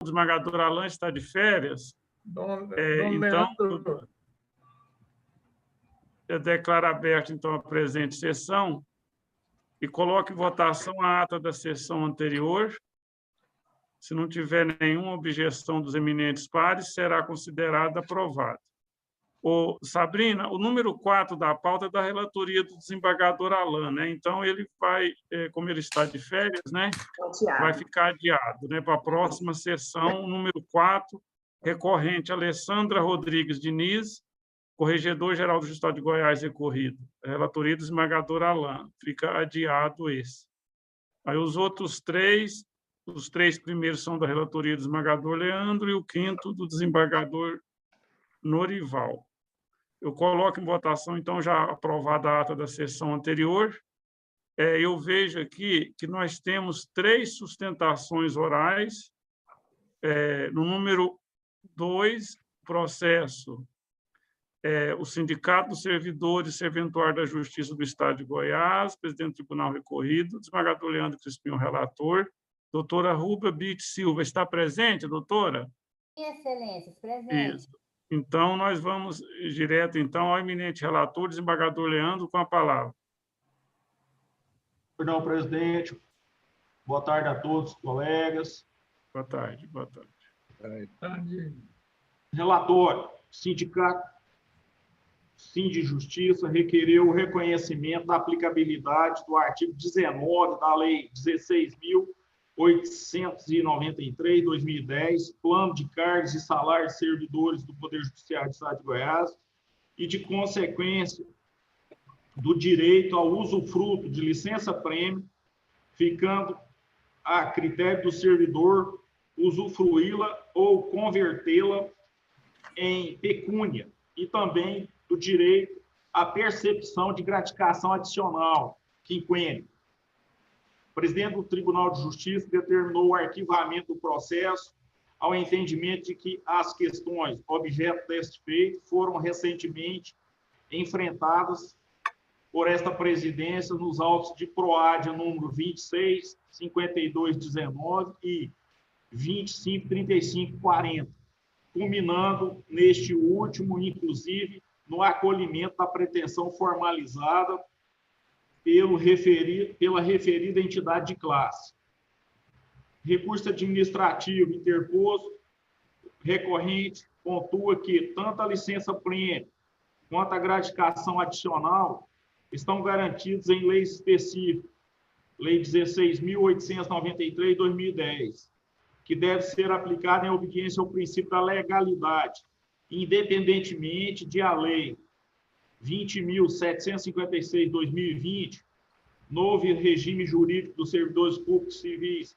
desembargador Alan está de férias. Dom Então, Leandro. eu declaro aberta, então, a presente sessão e coloco em votação a ata da sessão anterior. Se não tiver nenhuma objeção dos eminentes pares, será considerada aprovada. Sabrina, o número 4 da pauta é da relatoria do desembargador Alan, né? Então, ele vai, como ele está de férias, né? Vai ficar adiado, né? Para a próxima sessão, número 4, recorrente Alessandra Rodrigues Diniz, Corregedor-Geral do Estado de Goiás recorrido. Relatoria do desembargador Alan. Fica adiado esse. Aí os outros 3, os 3 primeiros são da relatoria do desembargador Leandro e o 5º do desembargador Norival. Eu coloco em votação, então, já aprovada a ata da sessão anterior. Eu vejo aqui que nós temos 3 sustentações orais. No número 2, processo, o Sindicato dos Servidores Serventuários da Justiça do Estado de Goiás, presidente do Tribunal Recorrido, desembargador Leandro Crispim, relator. Doutora Ruba Bit Silva, está presente, doutora? Sim, Excelência, presente. Isso. Então, nós vamos direto, então, ao eminente relator, desembargador Leandro, com a palavra. Perdão, presidente. Boa tarde a todos, colegas. Boa tarde, boa tarde. Boa tarde. Relatório. Sindicato Sindijustiça requereu o reconhecimento da aplicabilidade do artigo 19 da Lei 16.893, 2010, Plano de Cargos e Salários de Servidores do Poder Judiciário do Estado de Goiás, e de consequência do direito ao usufruto de licença-prêmio, ficando a critério do servidor usufruí-la ou convertê-la em pecúnia, e também do direito à percepção de gratificação adicional, quinquênio. O presidente do Tribunal de Justiça determinou o arquivamento do processo ao entendimento de que as questões objeto deste feito foram recentemente enfrentadas por esta presidência nos autos de Proádia número 26, 5219 e 25, 35, 40, culminando neste último, inclusive, no acolhimento da pretensão formalizada pela referida entidade de classe. Recurso administrativo interposto, recorrente, pontua que tanto a licença-prêmio quanto a gratificação adicional estão garantidos em leis específicas, Lei 16.893, 2010, que deve ser aplicada em obediência ao princípio da legalidade, independentemente de a Lei 20.756, 2020, novo regime jurídico dos servidores públicos civis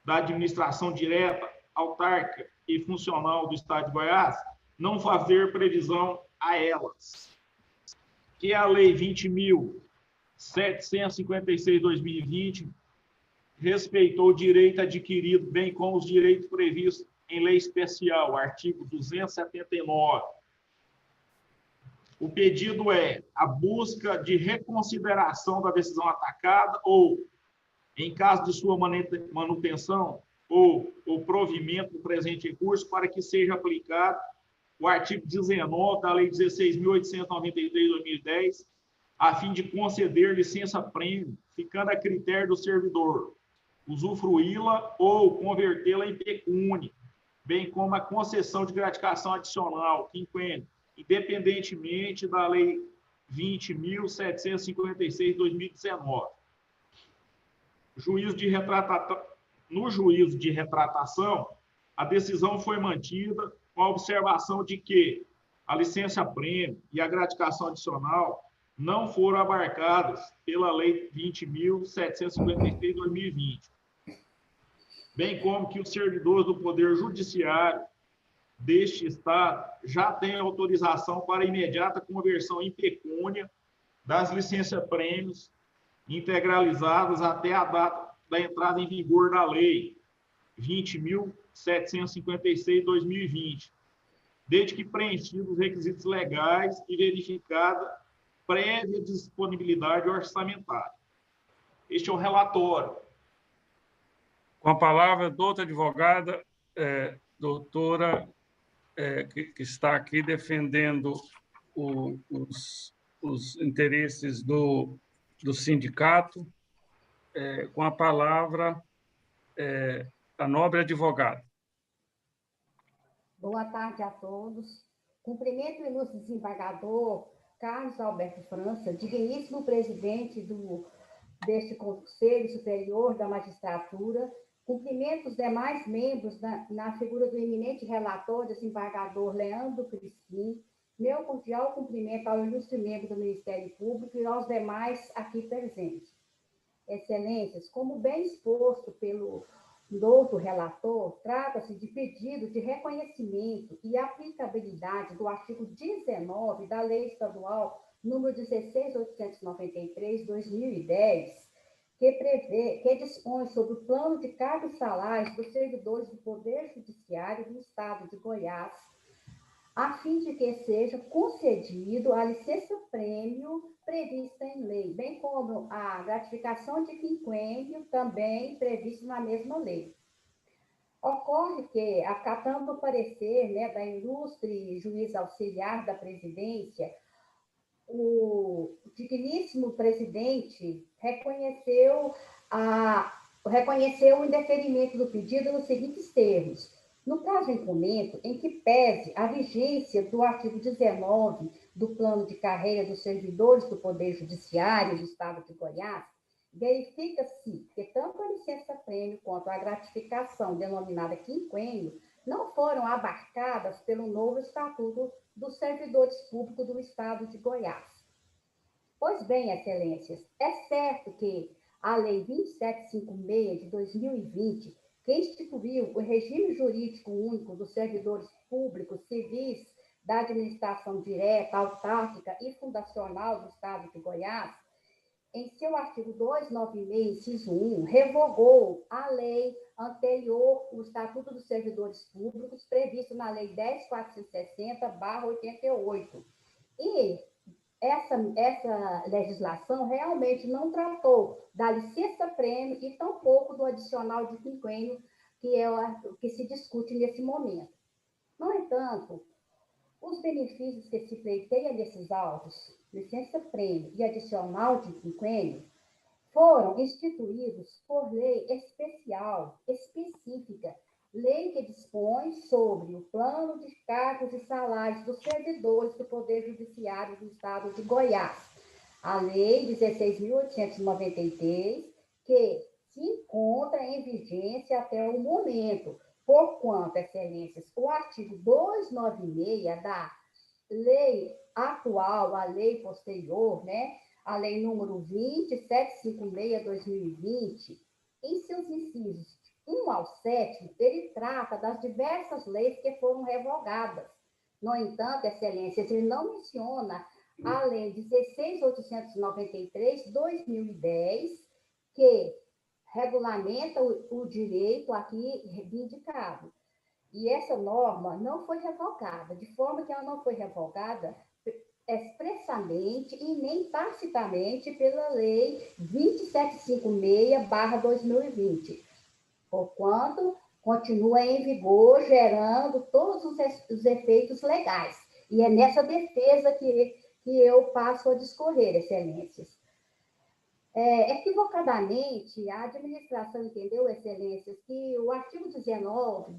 da administração direta, autárquica e funcional do Estado de Goiás, não fazer previsão a elas. Que a Lei 20.756, 2020, respeitou o direito adquirido, bem como os direitos previstos em lei especial, artigo 279. O pedido é a busca de reconsideração da decisão atacada ou, em caso de sua manutenção ou o provimento do presente recurso, para que seja aplicado o artigo 19 da Lei 16.893, 2010, a fim de conceder licença-prêmio, ficando a critério do servidor usufruí-la ou convertê-la em pecúnia, bem como a concessão de gratificação adicional, quinquênio, independentemente da Lei 20.756, 2019. No juízo de retratação, a decisão foi mantida com a observação de que a licença-prêmio e a gratificação adicional não foram abarcadas pela Lei 20.756, 2020, bem como que os servidores do Poder Judiciário deste Estado já têm autorização para imediata conversão em pecúnia das licença-prêmios integralizadas até a data da entrada em vigor da Lei 20.756, 2020, desde que preenchidos os requisitos legais e verificada prévia disponibilidade orçamentária. Este é o relatório. Com a palavra, doutora advogada doutora, que está aqui defendendo os interesses do sindicato, com a palavra a nobre advogada. Boa tarde a todos. Cumprimento o ilustre desembargador Carlos Alberto França, digníssimo presidente deste Conselho Superior da Magistratura. Cumprimento os demais membros na figura do eminente relator, desembargador Leandro Crispim. Meu cordial cumprimento ao ilustre membro do Ministério Público e aos demais aqui presentes. Excelências, como bem exposto pelo douto relator, trata-se de pedido de reconhecimento e aplicabilidade do artigo 19 da Lei Estadual número 16.893/2010, que dispõe sobre o plano de cargos e salários dos servidores do Poder Judiciário do Estado de Goiás, a fim de que seja concedido a licença-prêmio prevista em lei, bem como a gratificação de quinquênio, também previsto na mesma lei. Ocorre que, acatando o parecer da ilustre juiz auxiliar da presidência, o digníssimo presidente reconheceu o indeferimento do pedido nos seguintes termos. No caso em comento, em que pese a vigência do artigo 19 do Plano de Carreira dos Servidores do Poder Judiciário do Estado de Goiás, verifica-se que tanto a licença-prêmio quanto a gratificação, denominada quinquênio, não foram abarcadas pelo novo Estatuto dos Servidores Públicos do Estado de Goiás. Pois bem, excelências, é certo que a Lei 2756 de 2020, que instituiu o regime jurídico único dos servidores públicos civis da administração direta, autárquica e fundacional do Estado de Goiás, em seu artigo 296, inciso 1, revogou a lei anterior, o Estatuto dos Servidores Públicos, previsto na Lei 10.460/88. E essa legislação realmente não tratou da licença-prêmio e tampouco do adicional de quinquênio, que é o que se discute nesse momento. No entanto, os benefícios que se pleiteia nesses autos, licença-prêmio e adicional de quinquênio, foram instituídos por lei especial, específica, lei que dispõe sobre o plano de cargos e salários dos servidores do Poder Judiciário do Estado de Goiás, a Lei 16.893, que se encontra em vigência até o momento, porquanto, excelências, o artigo 296 da lei atual, a lei posterior, a lei número 2756/2020, em seus incisos 1 ao 7, ele trata das diversas leis que foram revogadas. No entanto, excelências, ele não menciona a lei 16.893/2010, que regulamenta o direito aqui reivindicado. E essa norma não foi revogada, de forma que ela não foi revogada expressamente e nem tacitamente pela Lei 2756/2020, porquanto continua em vigor, gerando todos os efeitos legais. E é nessa defesa que eu passo a discorrer, excelências. Equivocadamente, a administração entendeu, excelências, que o artigo 19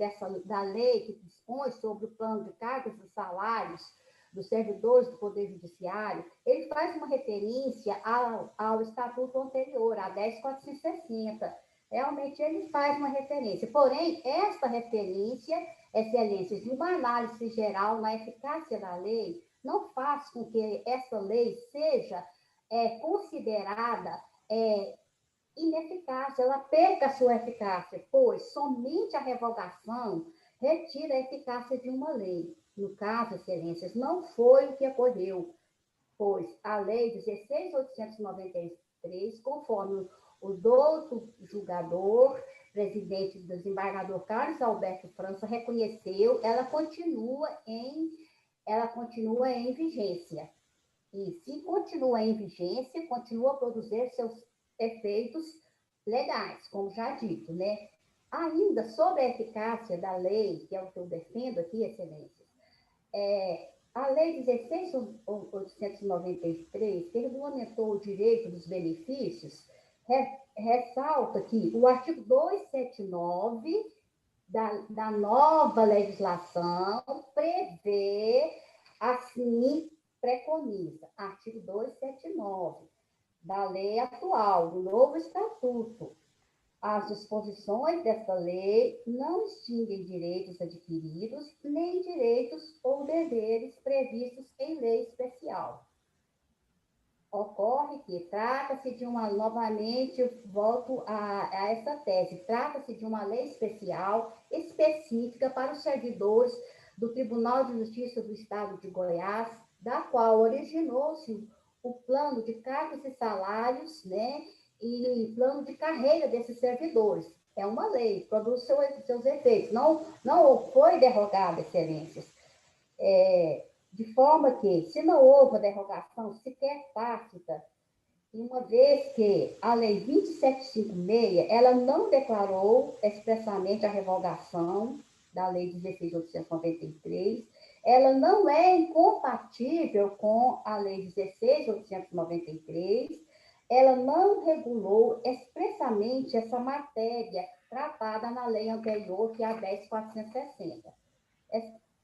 da lei que dispõe sobre o plano de cargos e salários dos servidores do Poder Judiciário, ele faz uma referência ao estatuto anterior, a 10.460. Realmente, ele faz uma referência. Porém, esta referência, excelências, de uma análise geral na eficácia da lei, não faz com que essa lei seja considerada ineficaz, ela perca a sua eficácia, pois somente a revogação retira a eficácia de uma lei. No caso, excelências, não foi o que ocorreu, pois a Lei 16.893, conforme o douto julgador, presidente do desembargador Carlos Alberto França, reconheceu, ela continua em vigência. E se continua em vigência, continua a produzir seus efeitos legais, como já dito, Ainda sobre a eficácia da lei, que é o que eu defendo aqui, Excelências, a Lei 16.893, que regulamentou o direito dos benefícios, ressalta que o artigo 279 da nova legislação prevê, assim, preconiza, artigo 279 da lei atual, do novo estatuto. As disposições dessa lei não extinguem direitos adquiridos, nem direitos ou deveres previstos em lei especial. Ocorre que trata-se de novamente, volto a essa tese, trata-se de uma lei especial, específica para os servidores do Tribunal de Justiça do Estado de Goiás, da qual originou-se o plano de cargos e salários, né, e plano de carreira desses servidores. É uma lei, produz seus efeitos, não foi derrogada, Excelências. De forma que, se não houve a derrogação sequer tácita, uma vez que a Lei 2756, ela não declarou expressamente a revogação da Lei 16.893, ela não é incompatível com a Lei 16.893, ela não regulou expressamente essa matéria tratada na lei anterior, que é a 10.460.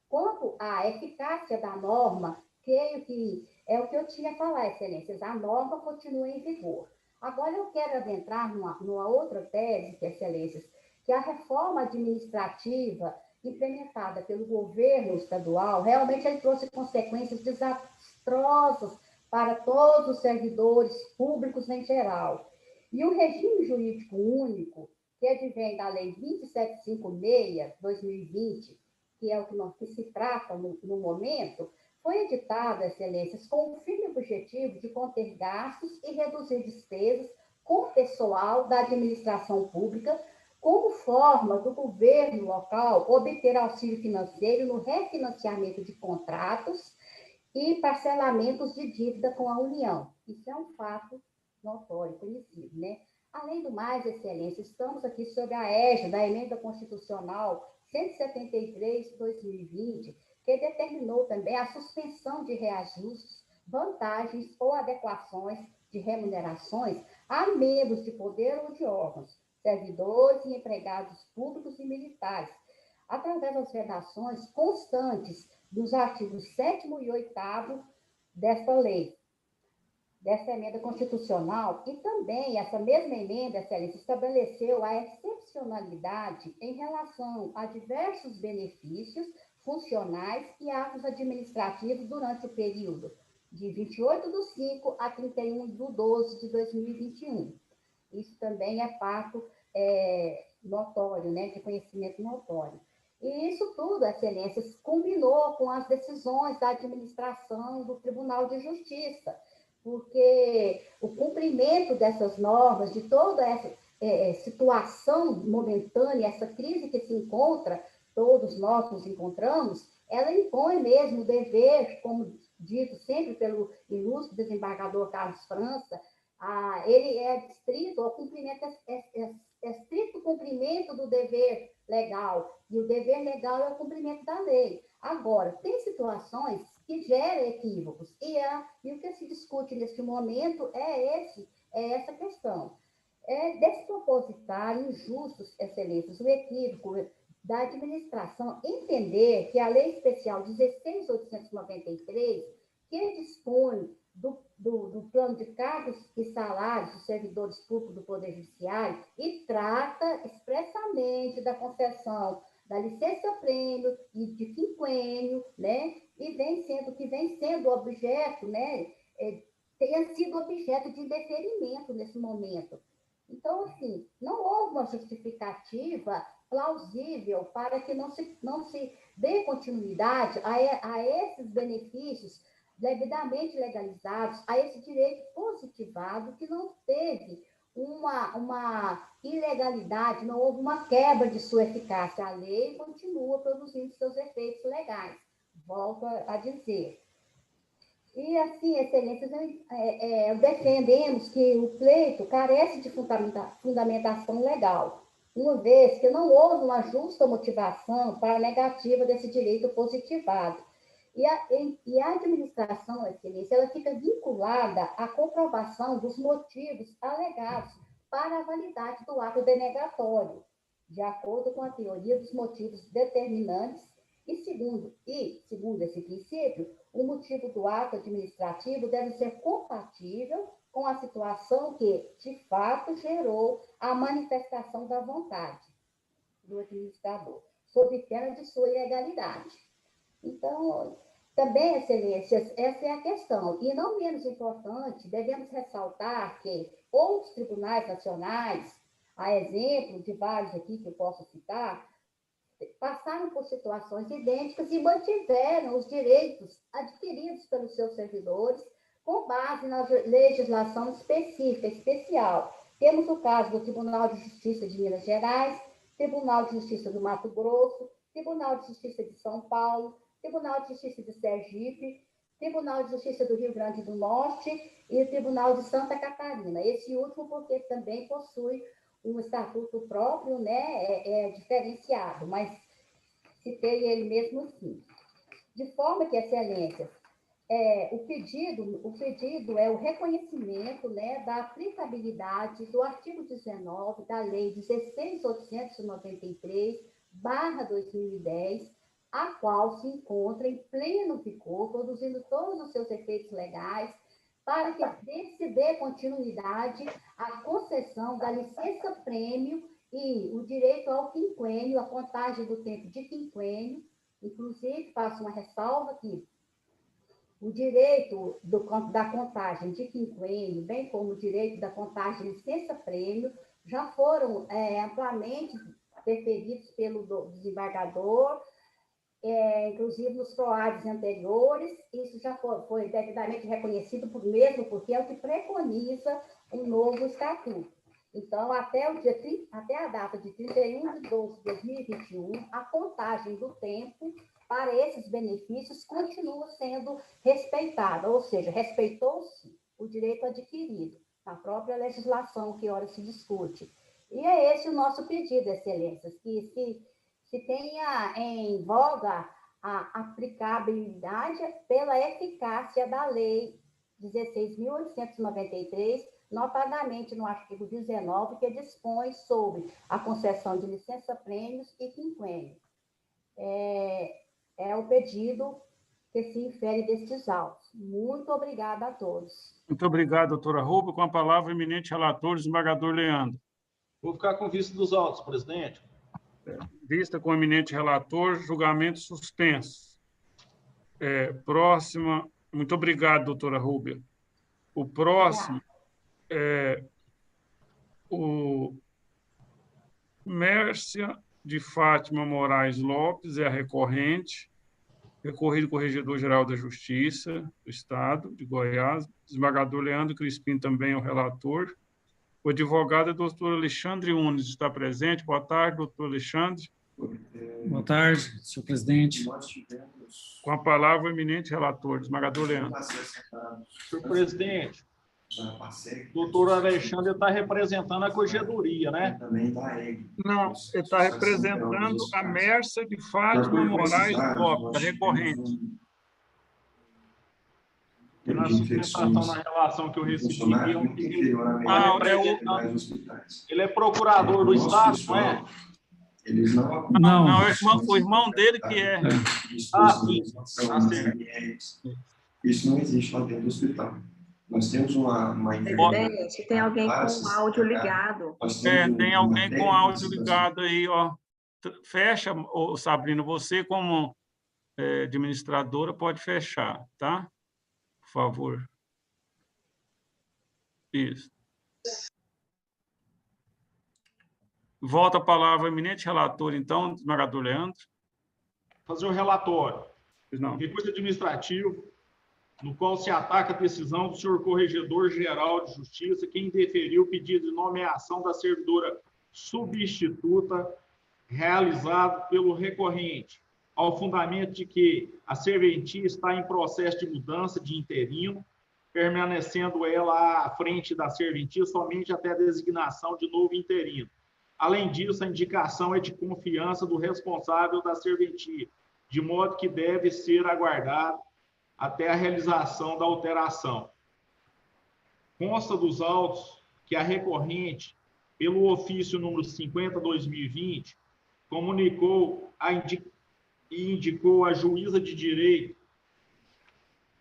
Quanto à eficácia da norma, creio que é o que eu tinha a falar, Excelências, a norma continua em vigor. Agora eu quero adentrar numa outra tese, Excelências, que a reforma administrativa implementada pelo governo estadual, realmente ele trouxe consequências desastrosas para todos os servidores públicos em geral. E o regime jurídico único, que advém da Lei 2756/2020, que é o que se trata no momento, foi editada, Excelências, com o firme objetivo de conter gastos e reduzir despesas com o pessoal da administração pública, como forma do governo local obter auxílio financeiro no refinanciamento de contratos e parcelamentos de dívida com a União. Isso é um fato notório, conhecido, né? Além do mais, Excelência, estamos aqui sob a égide da Emenda Constitucional 173/2020, que determinou também a suspensão de reajustes, vantagens ou adequações de remunerações a membros de poder ou de órgãos, servidores e empregados públicos e militares, através das redações constantes dos artigos 7º e 8º desta lei, dessa emenda constitucional, e também essa mesma emenda, Excelência, estabeleceu a excepcionalidade em relação a diversos benefícios funcionais e atos administrativos durante o período de 28/5 a 31/12/2021. Isso também é fato notório, né, de conhecimento notório. E isso tudo, Excelências, combinou com as decisões da administração do Tribunal de Justiça, porque o cumprimento dessas normas, de toda essa situação momentânea, essa crise que se encontra, todos nós nos encontramos, ela impõe mesmo o dever, como dito sempre pelo ilustre desembargador Carlos França, ele é estrito cumprimento do dever legal, e o dever legal é o cumprimento da lei. Agora, tem situações que geram equívocos, e o que se discute neste momento é essa questão. É despropositar, injustos, Excelências, o equívoco da administração entender que a Lei Especial 16.893, que dispõe do plano de cargos e salários dos servidores públicos do Poder Judiciário e trata expressamente da concessão da licença-prêmio e de quinquênio, né? E vem sendo objeto, né? Tenha sido objeto de indeferimento nesse momento. Então, assim, não houve uma justificativa plausível para que não se dê continuidade a esses benefícios devidamente legalizados, a esse direito positivado, que não teve uma ilegalidade, não houve uma quebra de sua eficácia. A lei continua produzindo seus efeitos legais, volto a dizer. E, assim, Excelências, defendemos que o pleito carece de fundamentação legal. uma vez que não houve uma justa motivação para a negativa desse direito positivado. E a administração, excelência, ela fica vinculada à comprovação dos motivos alegados para a validade do ato denegatório, de acordo com a teoria dos motivos determinantes, e segundo esse princípio, o motivo do ato administrativo deve ser compatível com a situação que, de fato, gerou a manifestação da vontade do administrador, sob pena de sua ilegalidade. Então, também, excelências, essa é a questão. E não menos importante, devemos ressaltar que outros tribunais nacionais, a exemplo de vários aqui que eu posso citar, passaram por situações idênticas e mantiveram os direitos adquiridos pelos seus servidores com base na legislação específica, especial. Temos o caso do Tribunal de Justiça de Minas Gerais, Tribunal de Justiça do Mato Grosso, Tribunal de Justiça de São Paulo, Tribunal de Justiça de Sergipe, Tribunal de Justiça do Rio Grande do Norte e o Tribunal de Santa Catarina. Esse último porque também possui um estatuto próprio, né, diferenciado, mas citei ele mesmo assim. De forma que, excelências, o pedido é o reconhecimento, né, da aplicabilidade do artigo 19 da Lei 16.893/2010, a qual se encontra em pleno vigor, produzindo todos os seus efeitos legais, para que se dê continuidade à concessão da licença-prêmio e o direito ao quinquênio, a contagem do tempo de quinquênio. Inclusive, faço uma ressalva aqui, o direito da contagem de quinquênio, bem como o direito da contagem de licença-prêmio, já foram amplamente deferidos pelo desembargador, inclusive nos PROADs anteriores. Isso já foi devidamente reconhecido, mesmo porque é o que preconiza um novo estatuto. Então, até a data de 31 de 12 de 2021, a contagem do tempo para esses benefícios continua sendo respeitada, ou seja, respeitou-se o direito adquirido, na própria legislação que ora se discute. E é esse o nosso pedido, excelências, que se tenha em voga a aplicabilidade pela eficácia da Lei 16.893, notadamente no artigo 19, que dispõe sobre a concessão de licença-prêmios e quinquênio. É o pedido que se infere destes autos. Muito obrigada a todos. Muito obrigado, doutora Rubio. Com a palavra, o eminente relator, desembargador Leandro. Vou ficar com vista dos autos, presidente. Vista com o eminente relator, julgamento suspenso. Próxima. Muito obrigado, doutora Rubio. O próximo é o Mércia de Fátima Moraes Lopes, é a recorrente, recorrido Corregedor-Geral da Justiça do Estado de Goiás, desembargador Leandro Crispim também é o relator. O advogado é o doutor Alexandre Unes, está presente. Boa tarde, doutor Alexandre. Boa tarde, senhor presidente. Com a palavra, o eminente relator, desembargador Leandro. Senhor presidente, o doutor Alexandre está representando a corregedoria, né? Não, ele está representando a Mércia de Fátima Moraes Lopes, a recorrente. Na sustentação, na relação que eu recebi, ele é procurador do Estado, não é? Não, o irmão dele que é. Sim. Isso não existe lá dentro do hospital. Nós temos uma Presidente, tem alguém com áudio ligado. Tem alguém com áudio ligado aí, ó. Fecha, Sabrina, você como administradora pode fechar, tá? Por favor. Isso. Volta a palavra ao eminente relator, então, desembargador Leandro. Fazer o relatório. Não. Recurso administrativo, no qual se ataca a decisão do senhor Corregedor-Geral de Justiça, que indeferiu o pedido de nomeação da servidora substituta realizado pelo recorrente, ao fundamento de que a serventia está em processo de mudança de interino, permanecendo ela à frente da serventia somente até a designação de novo interino. Além disso, a indicação é de confiança do responsável da serventia, de modo que deve ser aguardado até a realização da alteração. Consta dos autos que a recorrente, pelo ofício número 50/2020, comunicou e indicou à juíza de direito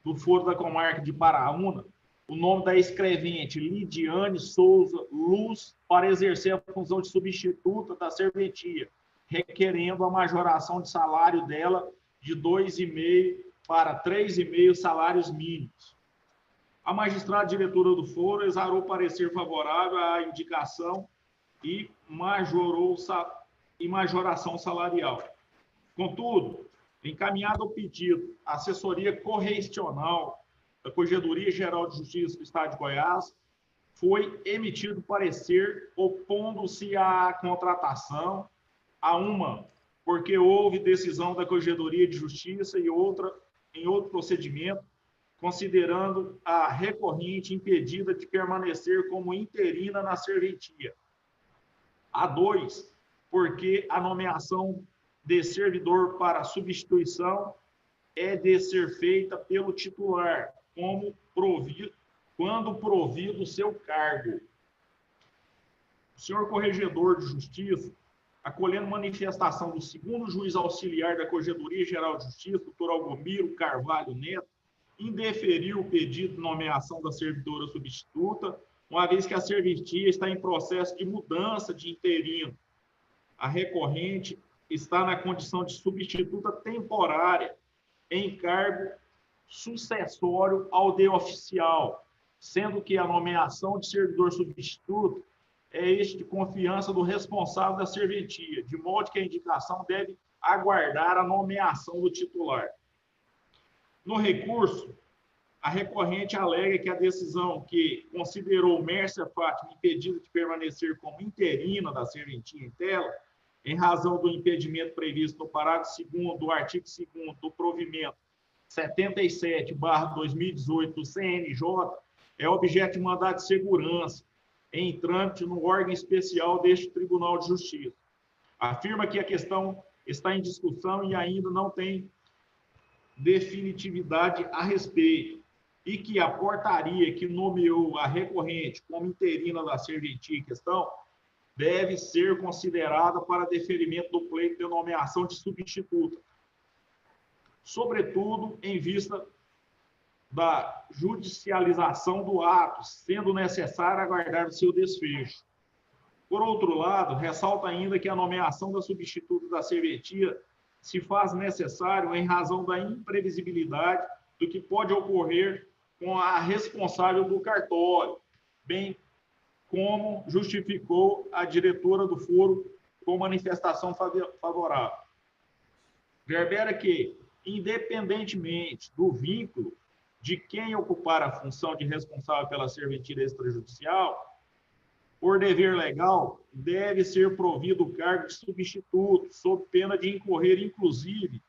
do Foro da Comarca de Paraúna o nome da escrevente Lidiane Souza Luz para exercer a função de substituta da serventia, requerendo a majoração de salário dela de 2,5 para 3,5 salários mínimos. A magistrada diretora do foro exarou parecer favorável à indicação e majoração salarial. Contudo, encaminhado ao pedido, a assessoria correicional da Corregedoria Geral de Justiça do Estado de Goiás, foi emitido parecer opondo-se à contratação, porque houve decisão da Corregedoria de Justiça e outra em outro procedimento, considerando a recorrente impedida de permanecer como interina na serventia. A 2, porque a nomeação de servidor para substituição é de ser feita pelo titular, quando provido o seu cargo. O senhor Corregedor de Justiça, acolhendo manifestação do segundo juiz auxiliar da Corregedoria Geral de Justiça, doutor Algomiro Carvalho Neto, indeferiu o pedido de nomeação da servidora substituta, uma vez que a serventia está em processo de mudança de interino. A recorrente está na condição de substituta temporária, em cargo sucessório ao de oficial, sendo que a nomeação de servidor substituto é este de confiança do responsável da serventia, de modo que a indicação deve aguardar a nomeação do titular. No recurso, a recorrente alega que a decisão que considerou Mércia Fátima impedida de permanecer como interina da serventia em tela, em razão do impedimento previsto no parágrafo 2º do artigo 2º do provimento 77/2018 do CNJ, é objeto de mandado de segurança em trâmite no órgão especial deste Tribunal de Justiça. Afirma que a questão está em discussão e ainda não tem definitividade a respeito, e que a portaria que nomeou a recorrente como interina da serventia em questão deve ser considerada para deferimento do pleito de nomeação de substituta, sobretudo em vista da judicialização do ato, sendo necessário aguardar o seu desfecho. Por outro lado, ressalta ainda que a nomeação da substituta da serventia se faz necessário em razão da imprevisibilidade do que pode ocorrer com a responsável do cartório, bem como justificou a diretora do foro com manifestação favorável. Verbera que, independentemente do vínculo de quem ocupar a função de responsável pela serventia extrajudicial, por dever legal, deve ser provido o cargo de substituto, sob pena de incorrer, inclusive,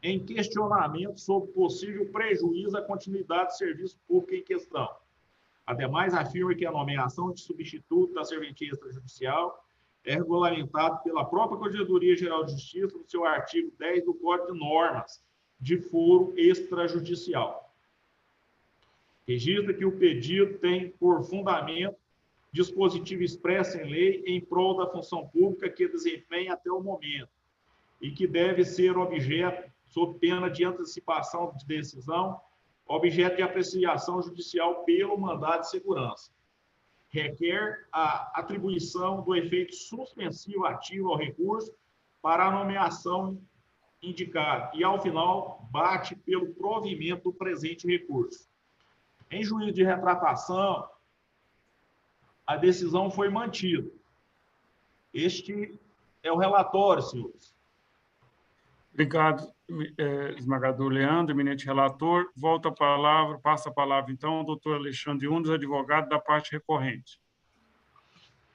em questionamento sobre possível prejuízo à continuidade do serviço público em questão. Ademais, afirma que a nomeação de substituto da serventia extrajudicial é regulamentada pela própria Corregedoria Geral de Justiça no seu artigo 10 do Código de Normas de Foro Extrajudicial. Registra que o pedido tem por fundamento dispositivo expresso em lei em prol da função pública que desempenha até o momento e que deve ser objeto, sob pena de antecipação de decisão, objeto de apreciação judicial pelo mandado de segurança. Requer a atribuição do efeito suspensivo ativo ao recurso para a nomeação indicada e, ao final, bate pelo provimento do presente recurso. Em juízo de retratação, a decisão foi mantida. Este é o relatório, senhores. Obrigado, esmagador Leandro, eminente relator. Volta a palavra, passa a palavra, então, ao doutor Alexandre Undes, advogado da parte recorrente.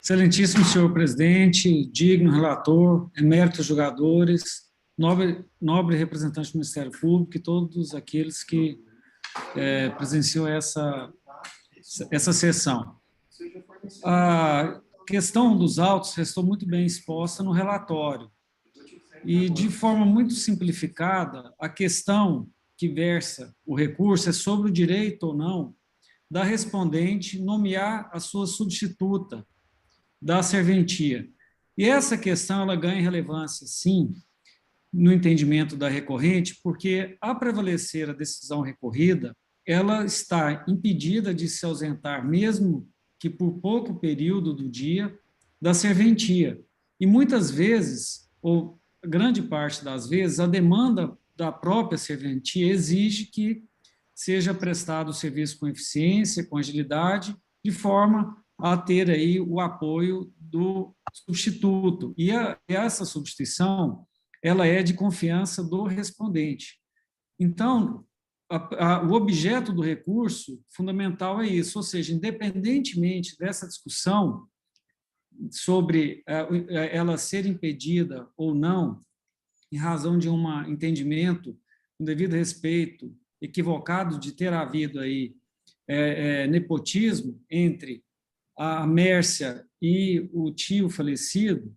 Excelentíssimo senhor presidente, digno relator, eméritos julgadores, nobre representante do Ministério Público e todos aqueles que presenciou essa sessão. questão dos autos restou muito bem exposta no relatório. E, de forma muito simplificada, a questão que versa o recurso é sobre o direito ou não da respondente nomear a sua substituta da serventia. E essa questão ela ganha relevância, sim, no entendimento da recorrente, porque, a prevalecer a decisão recorrida, ela está impedida de se ausentar, mesmo que por pouco período do dia, da serventia. E muitas vezes, ou grande parte das vezes, a demanda da própria serventia exige que seja prestado o serviço com eficiência, com agilidade, de forma a ter aí o apoio do substituto. E essa substituição, ela é de confiança do respondente. Então, o objeto do recurso fundamental é isso, ou seja, independentemente dessa discussão sobre ela ser impedida ou não, em razão de um entendimento, com devido respeito, equivocado de ter havido aí nepotismo entre a Mércia e o tio falecido,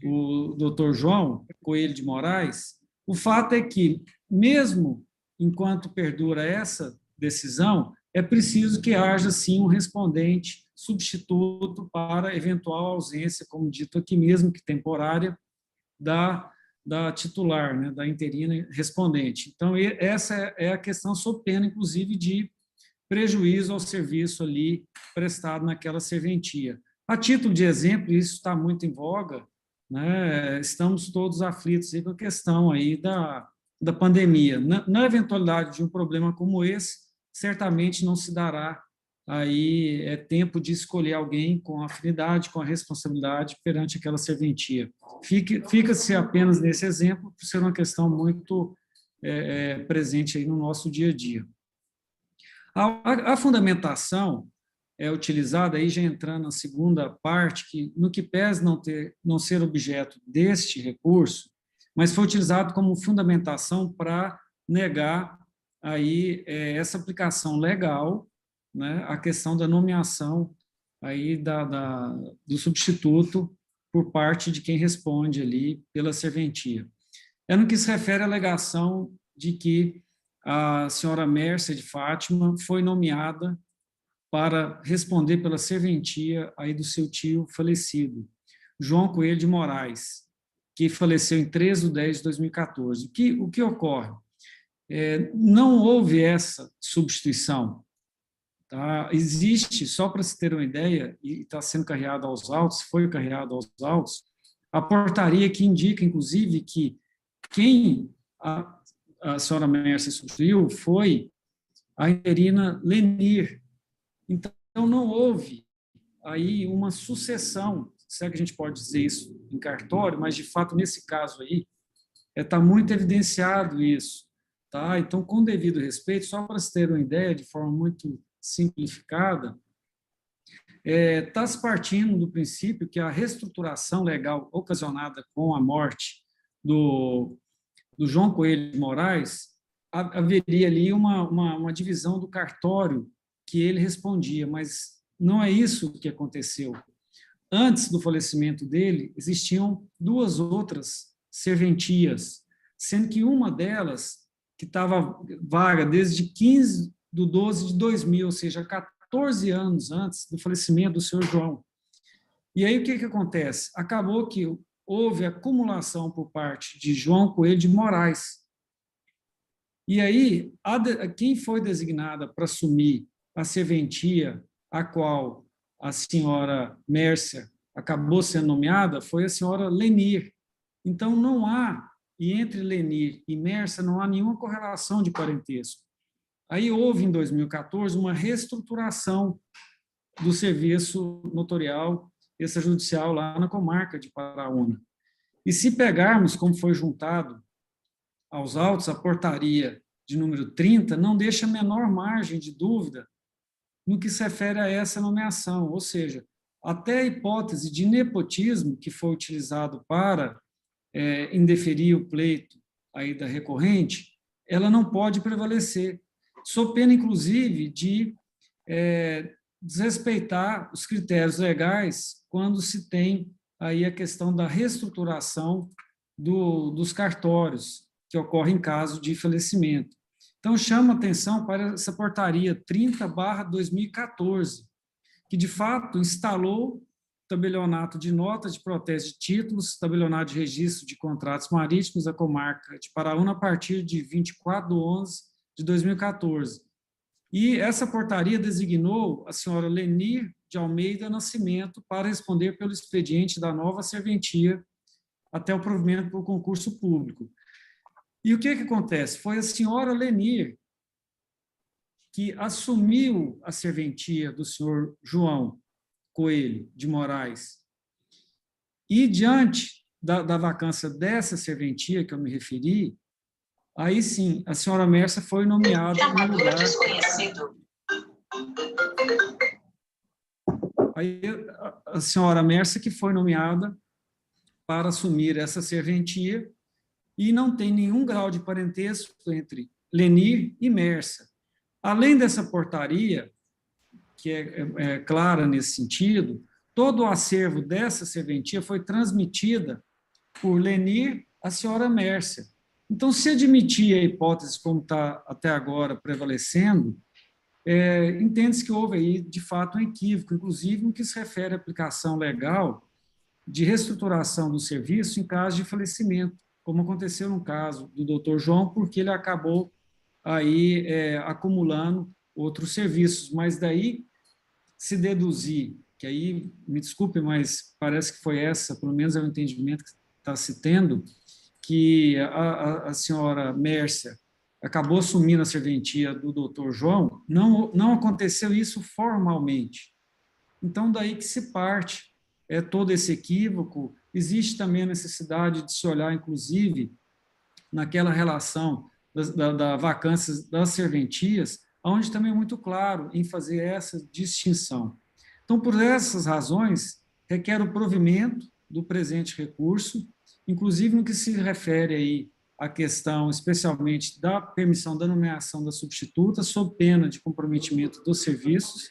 o doutor João Coelho de Moraes, o fato é que, mesmo enquanto perdura essa decisão, é preciso que haja, sim, um respondente substituto para eventual ausência, como dito aqui mesmo, que temporária, da titular, né, da interina respondente. Então, essa é a questão, sob pena, inclusive, de prejuízo ao serviço ali prestado naquela serventia. A título de exemplo, isso está muito em voga, né, estamos todos aflitos aí com a questão aí da pandemia. Na eventualidade de um problema como esse, certamente não se dará aí tempo de escolher alguém com afinidade, com a responsabilidade perante aquela serventia. Fica-se apenas nesse exemplo, por ser uma questão muito presente aí no nosso dia a dia. A fundamentação é utilizada, aí já entrando na segunda parte, que no que pese não ser objeto deste recurso, mas foi utilizado como fundamentação para negar aí essa aplicação legal, né, a questão da nomeação aí do substituto por parte de quem responde ali pela serventia. É no que se refere à alegação de que a senhora Mércia de Fátima foi nomeada para responder pela serventia aí do seu tio falecido, João Coelho de Moraes, que faleceu em 13 de 10 de 2014. O que ocorre? Não houve essa substituição. Tá? Existe, só para se ter uma ideia, e está sendo carreado aos autos, foi carreado aos autos, a portaria que indica, inclusive, que quem a senhora Mércia substituiu foi a interina Lenir. Então, não houve aí uma sucessão, se é que a gente pode dizer isso em cartório, mas, de fato, nesse caso aí, está muito evidenciado isso. Tá? Então, com devido respeito, só para se ter uma ideia, de forma muito simplificada, está se partindo do princípio que a reestruturação legal ocasionada com a morte do João Coelho de Moraes, haveria ali uma divisão do cartório que ele respondia, mas não é isso que aconteceu. Antes do falecimento dele, existiam duas outras serventias, sendo que uma delas, que estava vaga desde 15 de 12 de 2000, ou seja, 14 anos antes do falecimento do senhor João. E aí o que acontece? Acabou que houve acumulação por parte de João Coelho de Moraes. E aí, quem foi designada para assumir a serventia a qual a senhora Mércia acabou sendo nomeada foi a senhora Lenir. Então, não há, e entre Lenir e Mércia, não há nenhuma correlação de parentesco. Aí houve, em 2014, uma reestruturação do serviço notorial extrajudicial lá na comarca de Paraúna. E se pegarmos como foi juntado aos autos, a portaria de número 30 não deixa a menor margem de dúvida no que se refere a essa nomeação, ou seja, até a hipótese de nepotismo que foi utilizado para indeferir o pleito aí da recorrente, ela não pode prevalecer, sob pena, inclusive, de desrespeitar os critérios legais quando se tem aí a questão da reestruturação dos cartórios, que ocorre em caso de falecimento. Então, chama atenção para essa portaria 30/2014, que, de fato, instalou tabelionato de notas de protesto de títulos, tabelionato de registro de contratos marítimos da comarca de Paraúna a partir de 24/11/2014. E essa portaria designou a senhora Lenir de Almeida Nascimento para responder pelo expediente da nova serventia até o provimento por concurso público. E o que acontece? Foi a senhora Lenir que assumiu a serventia do senhor João Coelho de Moraes. E, diante da vacância dessa serventia que eu me referi, aí sim, a senhora Mércia foi nomeada no lugar... desconhecido. Aí, a senhora Mércia que foi nomeada para assumir essa serventia e não tem nenhum grau de parentesco entre Lenir e Mércia. Além dessa portaria, que é clara nesse sentido, todo o acervo dessa serventia foi transmitida por Lenir à senhora Mércia. Então, se admitir a hipótese como está até agora prevalecendo, entende-se que houve aí, de fato, um equívoco, inclusive no que se refere à aplicação legal de reestruturação do serviço em caso de falecimento, como aconteceu no caso do doutor João, porque ele acabou aí acumulando outros serviços, mas daí se deduzir, que aí, me desculpe, mas parece que foi pelo menos é o entendimento que está se tendo, que a senhora Mércia acabou assumindo a serventia do doutor João, não aconteceu isso formalmente. Então, daí que se parte todo esse equívoco. Existe também a necessidade de se olhar, inclusive, naquela relação da vacância das serventias, onde também é muito claro em fazer essa distinção. Então, por essas razões, requer o provimento do presente recurso, inclusive no que se refere aí à questão, especialmente, da permissão da nomeação da substituta, sob pena de comprometimento dos serviços,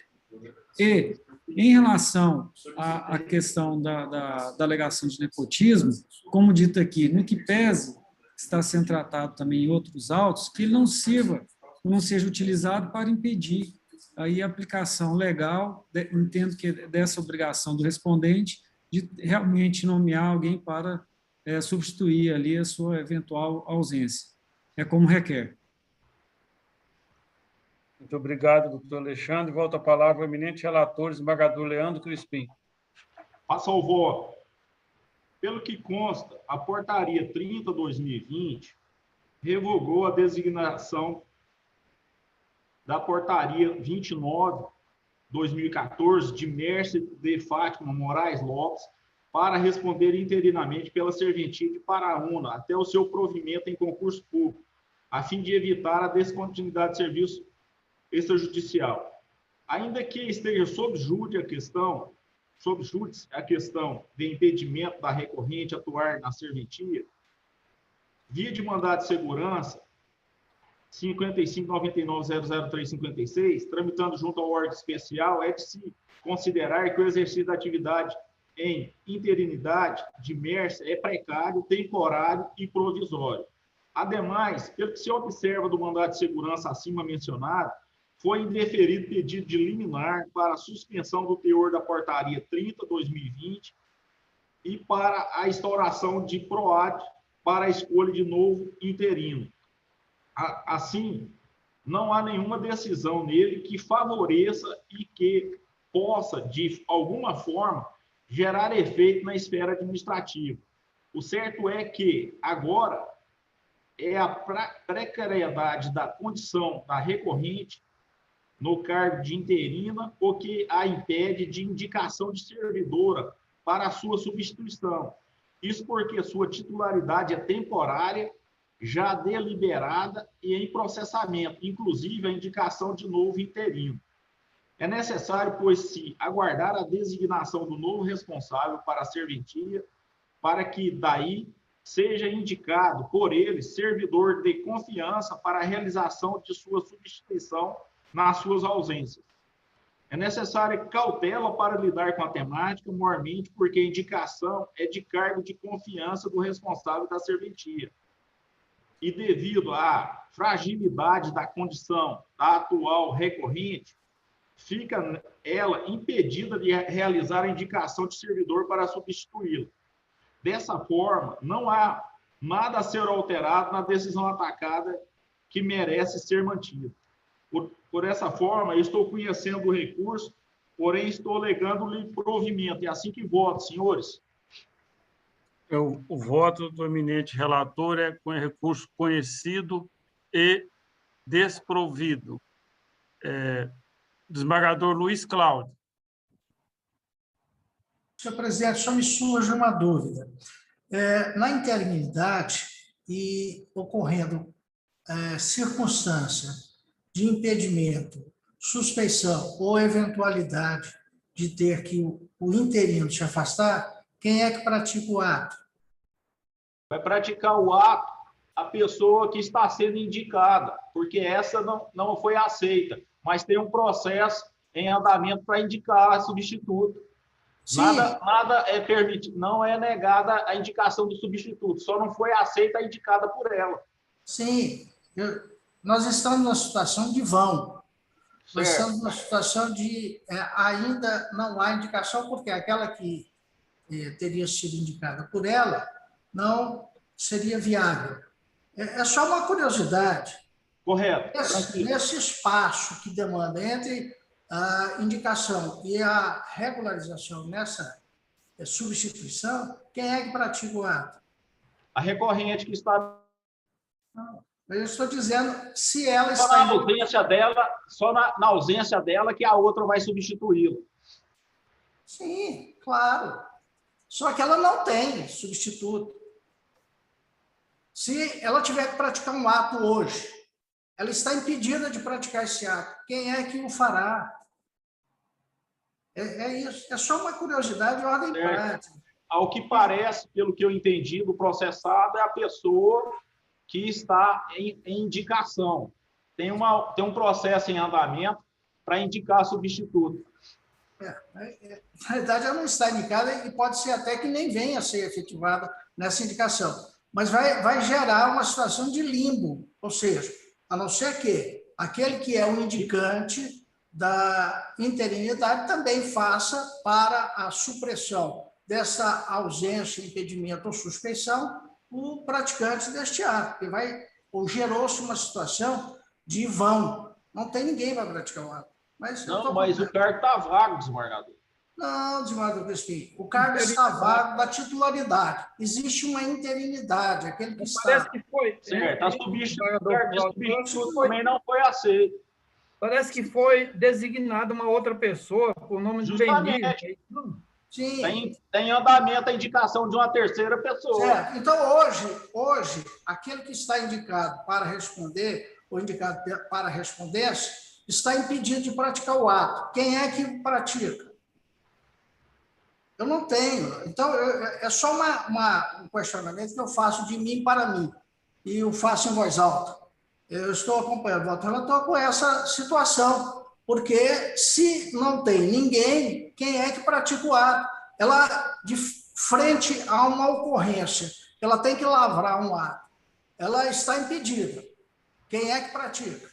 e, em relação à questão da alegação de nepotismo, como dito aqui, no que pese, está sendo tratado também em outros autos, que ele não seja utilizado para impedir aí a aplicação legal, entendo que dessa obrigação do respondente de realmente nomear alguém para substituir ali a sua eventual ausência. É como requer. Muito obrigado, doutor Alexandre. Volto a palavra ao eminente relator, desembargador Leandro Crispim. Passo ao voto. Pelo que consta, a portaria 30/2020 revogou a designação da portaria 29/2014 de Mércia de Fátima Moraes Lopes para responder interinamente pela serventia de Paraúna até o seu provimento em concurso público, a fim de evitar a descontinuidade de serviço extrajudicial. Ainda que esteja sob júdice a questão de impedimento da recorrente atuar na serventia, via de mandado de segurança 5599000356, tramitando junto ao órgão especial, é de se considerar que o exercício da atividade em interinidade de Mércia é precário, temporário e provisório. Ademais, pelo que se observa do mandado de segurança acima mencionado, foi indeferido pedido de liminar para a suspensão do teor da portaria 30/2020 e para a instauração de PROAD para a escolha de novo interino. Assim, não há nenhuma decisão nele que favoreça e que possa, de alguma forma, gerar efeito na esfera administrativa. O certo é que, agora, é a precariedade da condição da recorrente no cargo de interina o que a impede de indicação de servidora para a sua substituição. Isso porque sua titularidade é temporária, já deliberada e em processamento, inclusive a indicação de novo interino. É necessário, pois, se aguardar a designação do novo responsável para a serventia, para que daí seja indicado por ele servidor de confiança para a realização de sua substituição nas suas ausências. É necessária cautela para lidar com a temática, maiormente porque a indicação é de cargo de confiança do responsável da serventia. E devido à fragilidade da condição da atual recorrente, fica ela impedida de realizar a indicação de servidor para substituí-lo. Dessa forma, não há nada a ser alterado na decisão atacada que merece ser mantida. Por essa forma, eu estou conhecendo o recurso, porém estou alegando-lhe provimento. É assim que voto, senhores. O voto do eminente relator é com recurso conhecido e desprovido. Desembargador Luiz Cláudio. Senhor presidente, só me surge uma dúvida. Na interinidade e ocorrendo circunstância de impedimento, suspeição ou eventualidade de ter que o interino se afastar, quem é que pratica o ato? Vai praticar o ato a pessoa que está sendo indicada, porque essa não foi aceita, mas tem um processo em andamento para indicar substituto. Nada é permitido, não é negada a indicação do substituto, só não foi aceita a indicada por ela. Sim, nós estamos numa situação de vão. Nós estamos numa situação de ainda não há indicação, porque aquela que teria sido indicada por ela não seria viável. É só uma curiosidade. Correto. Nesse espaço que demanda entre a indicação e a regularização nessa substituição, quem é que pratica o ato? A recorrente que está... Eu estou dizendo, se ela está... Só na ausência dela que a outra vai substituí-la. Sim, claro. Só que ela não tem substituto. Se ela tiver que praticar um ato hoje, ela está impedida de praticar esse ato. Quem é que o fará? É isso. É só uma curiosidade de ordem prática. Ao que parece, pelo que eu entendi do processado, é a pessoa que está em indicação. Tem um processo em andamento para indicar substituto. Na verdade, ela não está indicada e pode ser até que nem venha a ser efetivada nessa indicação. Mas vai gerar uma situação de limbo, ou seja, a não ser que aquele que é o indicante da interinidade também faça para a supressão dessa ausência, impedimento ou suspeição o praticante deste ato, que gerou-se uma situação de vão. Não tem ninguém para praticar o ato. Mas o cargo está vago, desembargador. Não, desembargador Crispim, o cargo está vago da titularidade. Existe uma interinidade, aquele que está... Parece que foi. Certo, a substituto também não foi aceito. Parece que foi designada uma outra pessoa por nome de Bendir. Sim. Tem andamento a indicação de uma terceira pessoa. Certo. Então, hoje, aquele que está indicado para responder, ou indicado para responder-se, está impedido de praticar o ato. Quem é que pratica? Eu não tenho. Então, é só um questionamento que eu faço de mim para mim, e eu faço em voz alta. Eu estou acompanhando o voto relator com essa situação, porque se não tem ninguém, quem é que pratica o ato? Ela, de frente a uma ocorrência, ela tem que lavrar um ato. Ela está impedida. Quem é que pratica?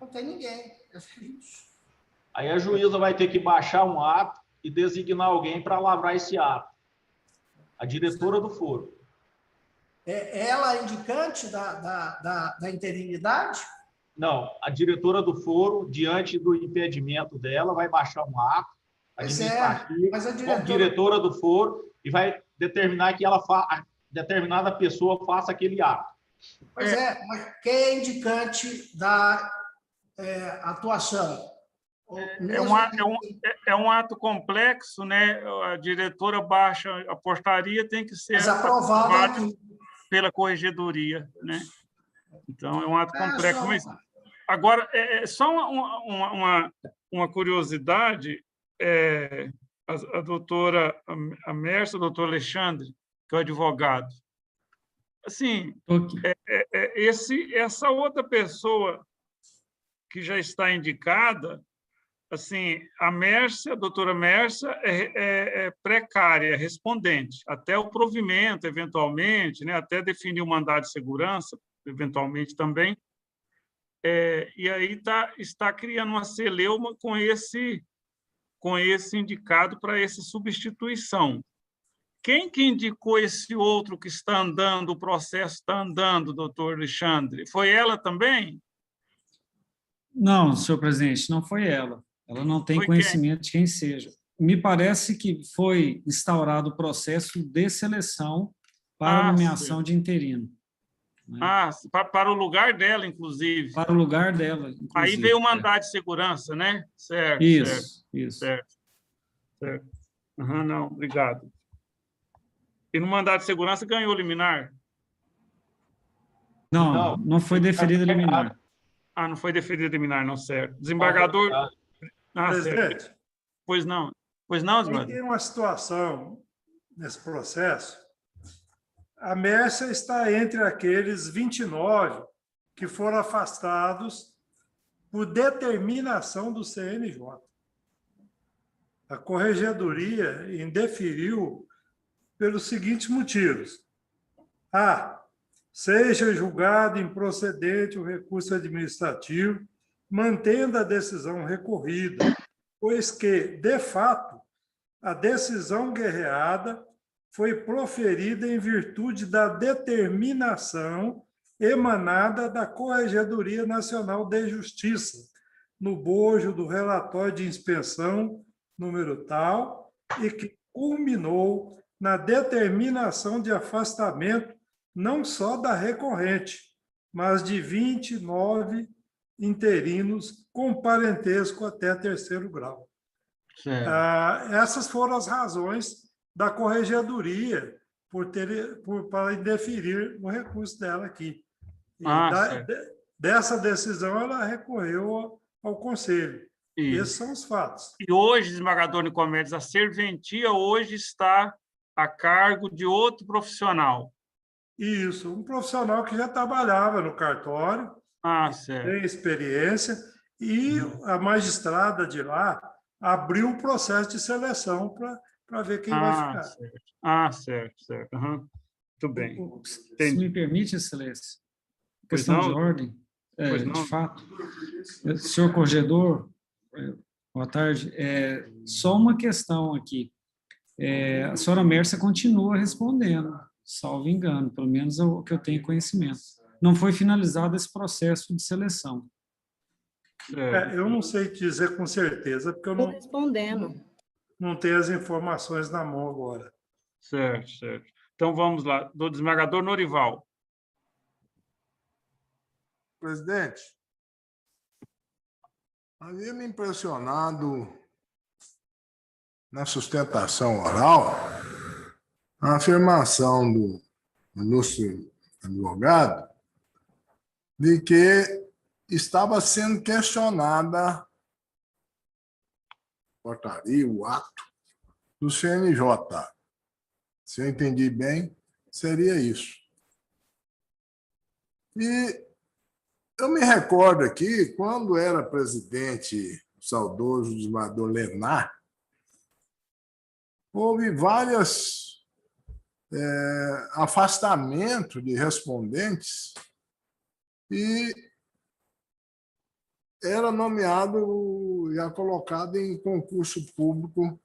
Não tem ninguém. É isso. Aí a juíza vai ter que baixar um ato e designar alguém para lavrar esse ato. A diretora do foro. É ela a indicante da interinidade? Não, a diretora do foro, diante do impedimento dela, vai baixar um ato administrativo, mas a diretora do foro, e vai determinar que determinada pessoa faça aquele ato. Pois mas quem é indicante da atuação? É um ato complexo, né? A diretora baixa a portaria, tem que ser aprovada pela corregedoria, né? Então, é um ato complexo. Mas, agora, só uma curiosidade, a doutora Mércia, o doutor Alexandre, que é o advogado, assim, essa outra pessoa que já está indicada, assim, a Mércia, a doutora Mércia, é precária, respondente, até o provimento, eventualmente, né, até definir o mandado de segurança, eventualmente também, e aí está criando uma celeuma com esse indicado para essa substituição. Quem que indicou esse outro que está andando, o processo está andando, doutor Alexandre? Foi ela também? Não, senhor presidente, não foi ela. Ela não tem conhecimento de quem seja. Me parece que foi instaurado o processo de seleção para a nomeação de interino. Né? Para o lugar dela, inclusive. Para o lugar dela, inclusive. Aí veio o mandado de segurança, né? Certo, isso. Certo. Uhum, não, obrigado. E no mandado de segurança ganhou liminar? Não foi deferida liminar. Não foi deferida liminar, não, certo. Desembargador... Presidente, certo. Pois não, desembargador. Tem uma situação nesse processo. A Mércia está entre aqueles 29 que foram afastados por determinação do CNJ. A Corregedoria indeferiu pelos seguintes motivos. Seja julgado improcedente o recurso administrativo, mantendo a decisão recorrida, pois que, de fato, a decisão guerreada foi proferida em virtude da determinação emanada da Corregedoria Nacional de Justiça, no bojo do relatório de inspeção número tal, e que culminou na determinação de afastamento não só da recorrente, mas de 29 interinos com parentesco até terceiro grau. Essas foram as razões da Corregedoria para indeferir o recurso dela aqui. Dessa decisão, ela recorreu ao Conselho. Isso. Esses são os fatos. E hoje, desembargador Nicomedes, a serventia hoje está a cargo de outro profissional. Isso, um profissional que já trabalhava no cartório, tem experiência, e a magistrada de lá abriu o processo de seleção para ver quem vai ficar. Certo. Uhum. Muito bem. Se me permite, excelência, questão de ordem, de fato. Senhor corregedor, boa tarde. Só uma questão aqui. A senhora Mércia continua respondendo, salvo engano, pelo menos é o que eu tenho conhecimento. Não foi finalizado esse processo de seleção. Eu não sei te dizer com certeza, porque eu não tenho as informações na mão agora. Certo. Então, vamos lá. Do desembargador Norival. Presidente, havia me impressionado na sustentação oral a afirmação do ilustre advogado de que estava sendo questionada a portaria, o ato do CNJ. Se eu entendi bem, seria isso. E eu me recordo aqui, quando era presidente o saudoso desembargador Lenar, houve vários afastamentos de respondentes e era nomeado e colocado em concurso público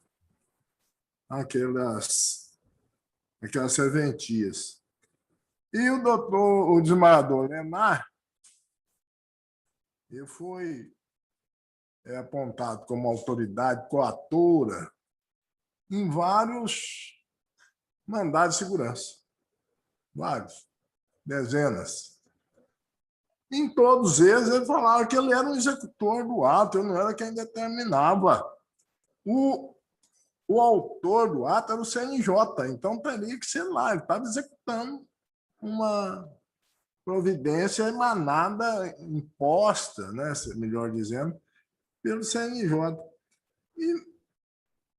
aquelas serventias. E o desembargador Lenar, ele foi apontado como autoridade coatora em vários mandados de segurança. Vários. Dezenas. Em todos eles, ele falava que ele era o executor do ato, ele não era quem determinava. O autor do ato era o CNJ, então teria que ser lá. Ele estava executando uma providência emanada, imposta, né, melhor dizendo, pelo CNJ. E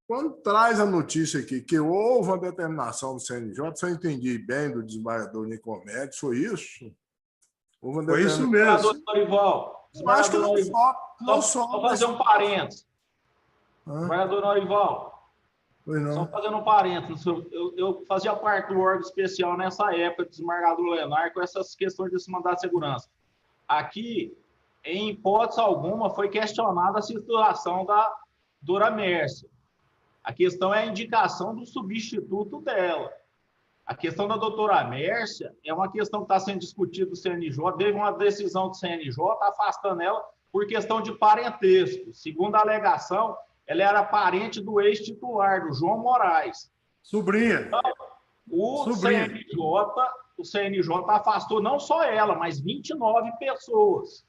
quando traz a notícia aqui que houve uma determinação do CNJ, se eu entendi bem do desembargador Nicomedes, foi isso? Foi isso mesmo. Eu acho que não só. Vou fazer um parênteses. Vereador Norival, só fazendo um parênteses, eu fazia parte do órgão especial nessa época, do desembargador Leonardo, com essas questões desse mandato de segurança. Aqui, em hipótese alguma, foi questionada a situação da doutora Mércia. A questão é a indicação do substituto dela. A questão da doutora Mércia é uma questão que está sendo discutida no CNJ, teve uma decisão do CNJ afastando ela por questão de parentesco. Segundo a alegação, ela era parente do ex-titular, do João Moraes. Sobrinha. Então, o CNJ afastou não só ela, mas 29 pessoas.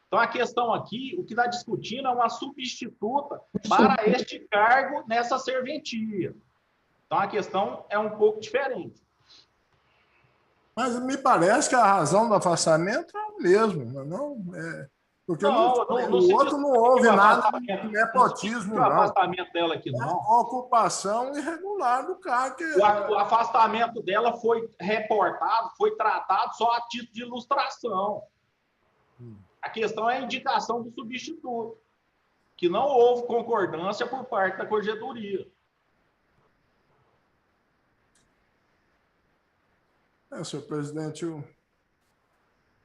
Então, a questão aqui, o que está discutindo é uma substituta para este cargo nessa serventia. Então, a questão é um pouco diferente. Mas me parece que a razão do afastamento é a mesma, não é? Porque o outro não houve nada de nepotismo, não. O afastamento dela aqui, não. É ocupação irregular do cargo. O afastamento dela foi reportado, foi tratado só a título de ilustração. A questão é a indicação do substituto, que não houve concordância por parte da corregedoria. Senhor presidente,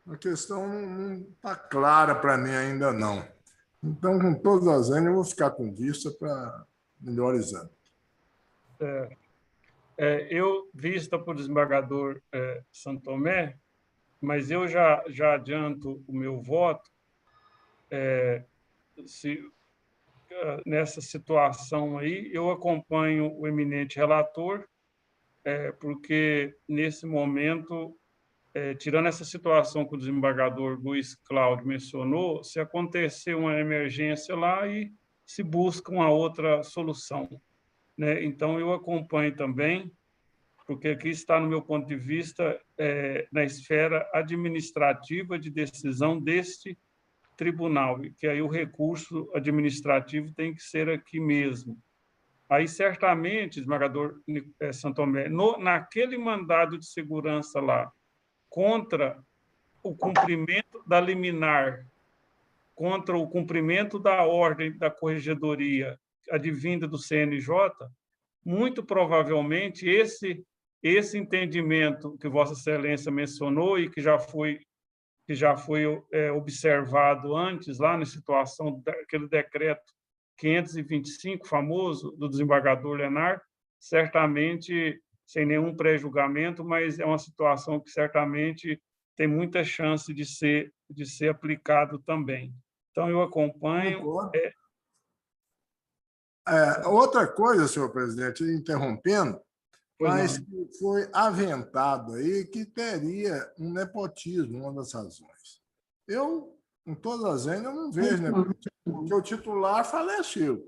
a questão não está clara para mim ainda não. Então, com todas as vezes, eu vou ficar com vista para melhor exame. Eu, vista por desembargador Santomé, mas eu já adianto o meu voto nessa situação aí. Eu acompanho o eminente relator, porque, nesse momento, tirando essa situação que o desembargador Luiz Cláudio mencionou, se acontecer uma emergência lá e se busca uma outra solução, né? Então, eu acompanho também, porque aqui está, no meu ponto de vista, na esfera administrativa de decisão deste tribunal, que aí o recurso administrativo tem que ser aqui mesmo. Aí, certamente, desembargador Santomé, naquele mandado de segurança lá, contra o cumprimento da liminar, contra o cumprimento da ordem da corregedoria advinda do CNJ, muito provavelmente esse entendimento que Vossa Excelência mencionou e que já foi observado antes, lá na situação daquele decreto 525, famoso, do desembargador Leonardo, certamente, sem nenhum pré-julgamento, mas é uma situação que certamente tem muita chance de ser aplicado também. Então, eu acompanho. Outra coisa, senhor presidente, interrompendo, mas que foi aventado aí que teria um nepotismo, uma das razões. Eu, com todas as vezes, eu não vejo nepotismo, porque o titular faleceu,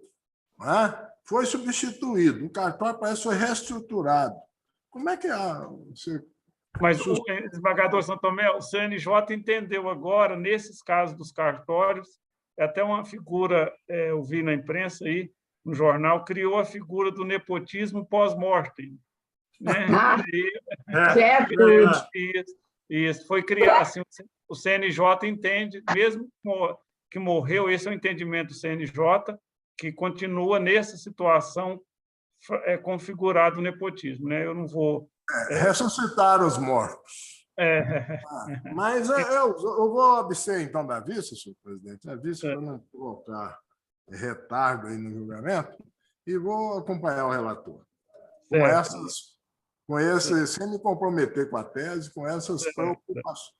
não é? Foi substituído, o cartório parece que foi reestruturado. Como é que você... Mas, o desembargador Santomé, o CNJ entendeu agora, nesses casos dos cartórios, até uma figura, eu vi na imprensa aí, no jornal, criou a figura do nepotismo pós-mortem, né? Isso foi criado. Assim, o CNJ entende, mesmo que morreu, esse é o entendimento do CNJ, que continua nessa situação configurado o nepotismo, né? Eu não vou... ressuscitar os mortos. Mas eu vou abster, então, da vista, senhor presidente, da vista para não colocar retardo aí no julgamento, e vou acompanhar o relator. Sem me comprometer com a tese, com essas preocupações.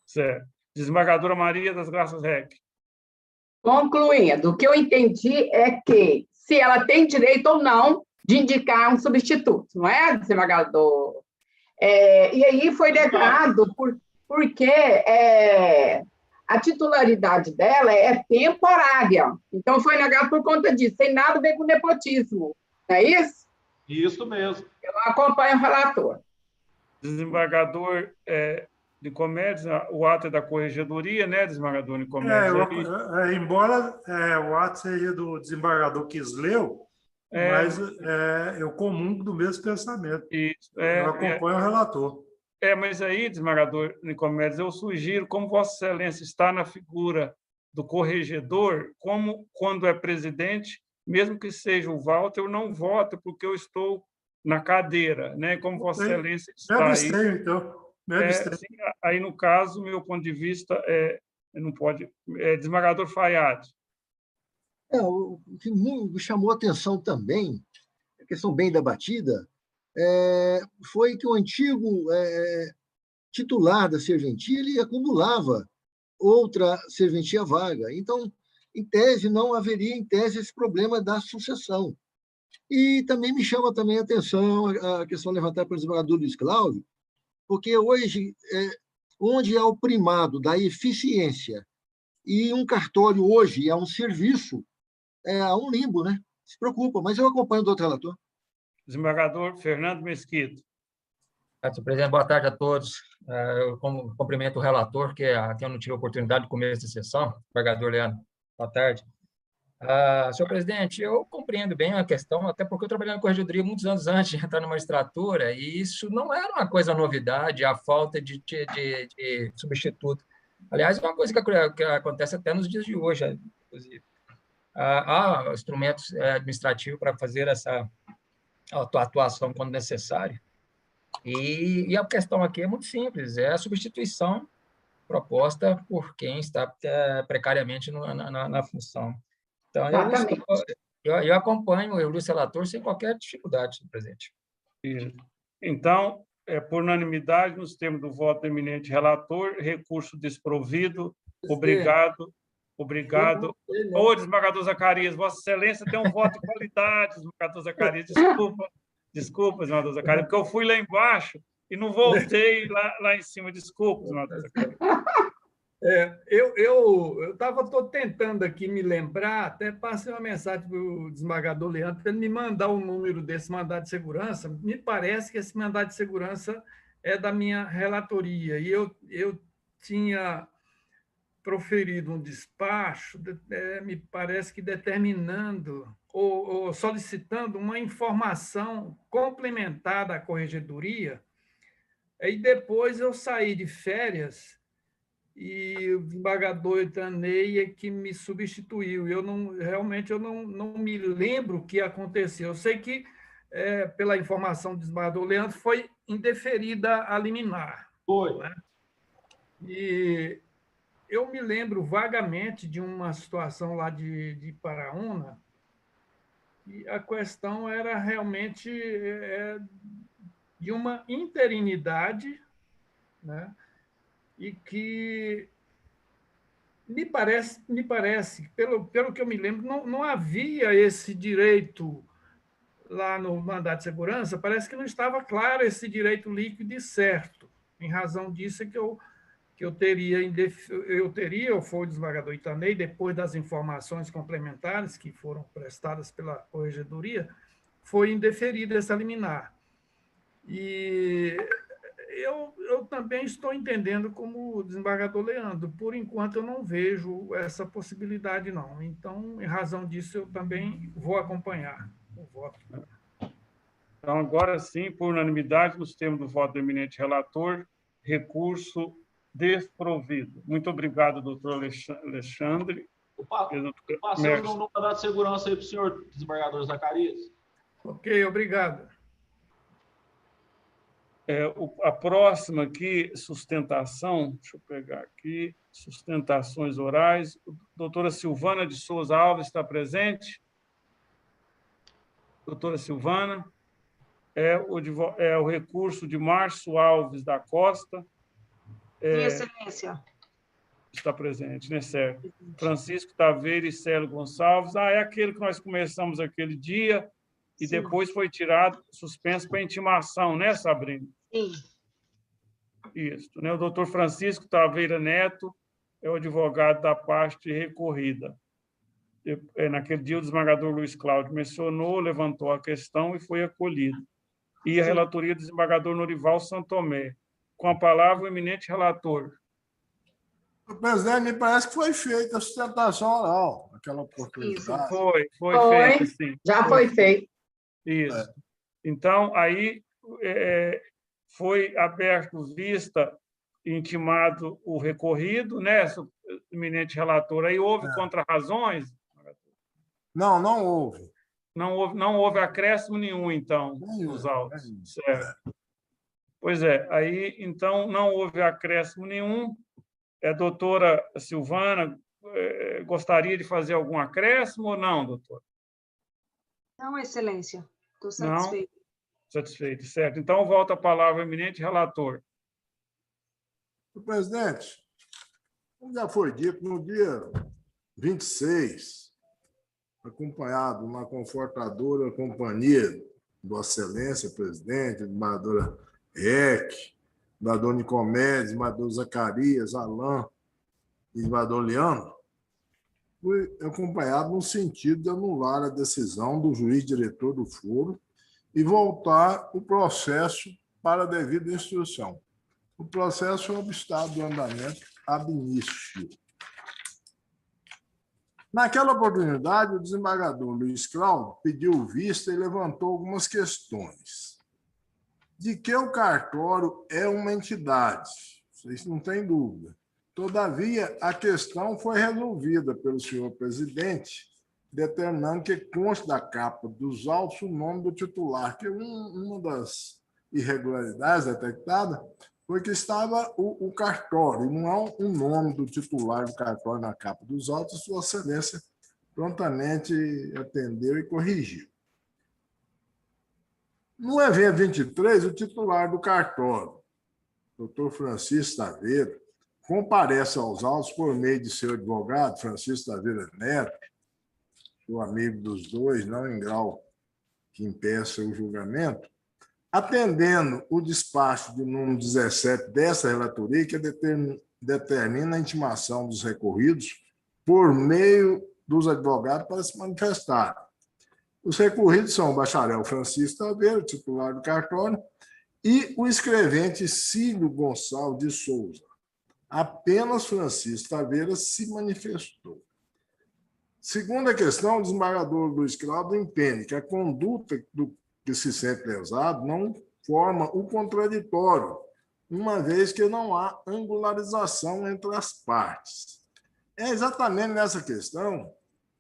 Certo. Desembargadora Maria das Graças Reck. Concluindo, o que eu entendi é que se ela tem direito ou não de indicar um substituto, não é, desembargador? E aí foi negado porque a titularidade dela é temporária. Então, foi negado por conta disso, sem nada a ver com nepotismo. Não é isso? Isso mesmo. Eu acompanho o relator. Desembargador Nicomedes, o ato é da corregedoria, né, desembargador Nicomedes? Embora o ato seja do desembargador Quisleu, mas eu comungo do mesmo pensamento. Eu acompanho o relator. Mas aí, desembargador Nicomedes, eu sugiro, como Vossa Excelência está na figura do corregedor, como quando é presidente, mesmo que seja o Walter, eu não voto porque eu estou na cadeira, né? Como Vossa Excelência está me aí. abstenho, então. Me abstenho. Sim, aí, no caso, meu ponto de vista não pode... desembargador Fayad. O que me chamou a atenção também, a questão bem debatida, foi que o antigo titular da serventia ele acumulava outra serventia vaga. Então, em tese, não haveria, em tese, esse problema da sucessão. E também me chama também a atenção a questão levantada pelo desembargador Luiz Cláudio, porque hoje, onde é o primado da eficiência e um cartório hoje é um serviço, há um limbo, né? Se preocupa, mas eu acompanho o doutor relator. Desembargador Fernando Mesquita. Senhor presidente, boa tarde a todos. Eu cumprimento o relator, que eu não tive a oportunidade de começo da sessão. Desembargador Leandro, boa tarde. Senhor presidente, eu compreendo bem a questão, até porque eu trabalhei na corregedoria muitos anos antes de entrar na magistratura, e isso não era uma coisa novidade, a falta de substituto. Aliás, é uma coisa que acontece até nos dias de hoje, inclusive. Há instrumentos administrativos para fazer essa atuação quando necessário. E a questão aqui é muito simples, é a substituição proposta por quem está precariamente na função. Então, eu acompanho o Luiz Relator sem qualquer dificuldade, senhor presidente. Então, por unanimidade, nos termos do voto do eminente relator, recurso desprovido. Obrigado. Obrigado. Ô, desembargador Zacarias, Vossa Excelência tem um voto de qualidade, desembargador Zacarias. Desculpa, desembargador Zacarias, porque eu fui lá embaixo e não voltei lá em cima. Desculpa, desembargador Zacarias. Eu estou tentando aqui me lembrar, até passei uma mensagem para o desembargador Leandro para ele me mandar o número desse mandado de segurança. Me parece que esse mandado de segurança é da minha relatoria, e eu tinha proferido um despacho, me parece que determinando ou solicitando uma informação complementar da corregedoria, e depois eu saí de férias e o desembargador Itanei é que me substituiu. Realmente eu não me lembro o que aconteceu. Eu sei que, pela informação do desembargador Leandro, foi indeferida a liminar. Foi. Né? E eu me lembro vagamente de uma situação lá de Paraúna, e a questão era realmente de uma interinidade, né? E que me parece, pelo que eu me lembro, não havia esse direito lá no mandato de segurança, parece que não estava claro esse direito líquido e certo. Em razão disso é que eu teria, ou foi o desembargador Itanei, depois das informações complementares que foram prestadas pela corregedoria, foi indeferida essa liminar. E eu também estou entendendo como o desembargador Leandro. Por enquanto, eu não vejo essa possibilidade, não. Então, em razão disso, eu também vou acompanhar o voto. Então, agora sim, por unanimidade, nos termos do voto do eminente relator, recurso desprovido. Muito obrigado, doutor Alexandre. Passando o mandato de segurança aí para o senhor desembargador Zacarias. Ok, obrigado. A próxima aqui, sustentação, deixa eu pegar aqui, sustentações orais. A doutora Silvana de Souza Alves está presente? Doutora Silvana. O recurso de Márcio Alves da Costa. Sim, Excelência. Está presente, né, certo? Francisco Taveira e Célio Gonçalves. É aquele que nós começamos aquele dia e sim, depois foi tirado, suspenso para intimação, né, Sabrina? Sim. Isso, né? O doutor Francisco Taveira Neto é o advogado da parte recorrida. Naquele dia, o desembargador Luiz Cláudio mencionou, levantou a questão e foi acolhido. E a relatoria do desembargador Norival Santomé. Com a palavra, o eminente relator. Presidente, me parece que foi feita a sustentação oral, aquela oportunidade. Foi feita, sim. Já foi feito. Isso. Então, aí foi aberto vista, intimado o recorrido, né, eminente relator. Aí houve contrarrazões? Não, não houve. Não houve acréscimo nenhum, então, nos autos. Certo. Pois é, aí, então, não houve acréscimo nenhum. Doutora Silvana, gostaria de fazer algum acréscimo ou não, doutora? Não, excelência. Estou satisfeito. Não? Satisfeito, certo. Então, volta a palavra ao eminente relator. Presidente, como já foi dito, no dia 26, acompanhado na confortadora companhia de Vossa Excelência, presidente, administradora REC, administrador Nicomedes, administrador Zacarias, Alain e administrador Leandro, fui acompanhado no sentido de anular a decisão do juiz diretor do foro e voltar o processo para a devida instrução. O processo é obstado do andamento ab início. Naquela oportunidade, o desembargador Luiz Cláudio pediu vista e levantou algumas questões. De que o cartório é uma entidade, isso não tem dúvida. Todavia, a questão foi resolvida pelo senhor presidente, determinando que conste da capa dos autos o nome do titular, que uma das irregularidades detectadas foi que estava o cartório, não há um nome do titular do cartório na capa dos autos, Sua Excelência prontamente atendeu e corrigiu. No evento 23, o titular do cartório, doutor Francisco Taveira, comparece aos autos por meio de seu advogado, Francisco Taveira Neto, o amigo dos dois, não em grau que impeça o julgamento, atendendo o despacho de número 17 dessa relatoria, que determina a intimação dos recorridos por meio dos advogados para se manifestar. Os recorridos são o bacharel Francisco Taveira, titular do cartório, e o escrevente Cílio Gonçalves de Souza. Apenas Francisco Taveira se manifestou. Segunda questão, o desembargador Luiz Cláudio entende que a conduta do que se sente lesado não forma o contraditório, uma vez que não há angularização entre as partes. É exatamente nessa questão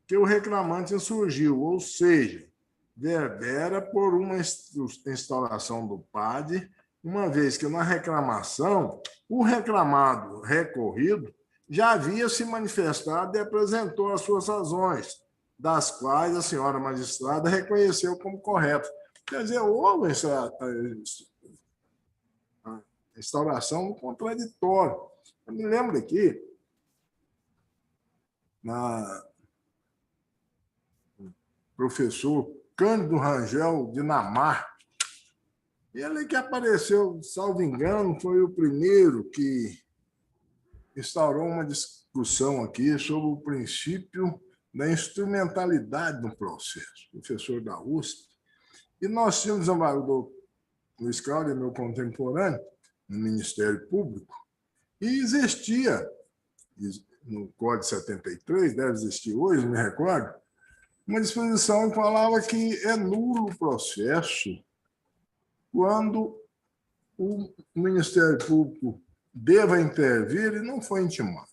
que o reclamante insurgiu, ou seja, verbera por uma instauração do PAD, uma vez que na reclamação o reclamado recorrido já havia se manifestado e apresentou as suas razões, das quais a senhora magistrada reconheceu como corretas. Quer dizer, houve essa instauração do contraditório. Eu me lembro aqui, professor Cândido Rangel Dinamar, ele que apareceu, salvo engano, foi o primeiro que instaurou uma discussão aqui sobre o princípio da instrumentalidade do processo, professor da USP. E nós tínhamos o desembargador Luiz Cláudio, meu contemporâneo, no Ministério Público, e existia, no Código 73, deve existir hoje, me recordo, uma disposição que falava que é nulo o processo quando o Ministério Público deva intervir e não foi intimado.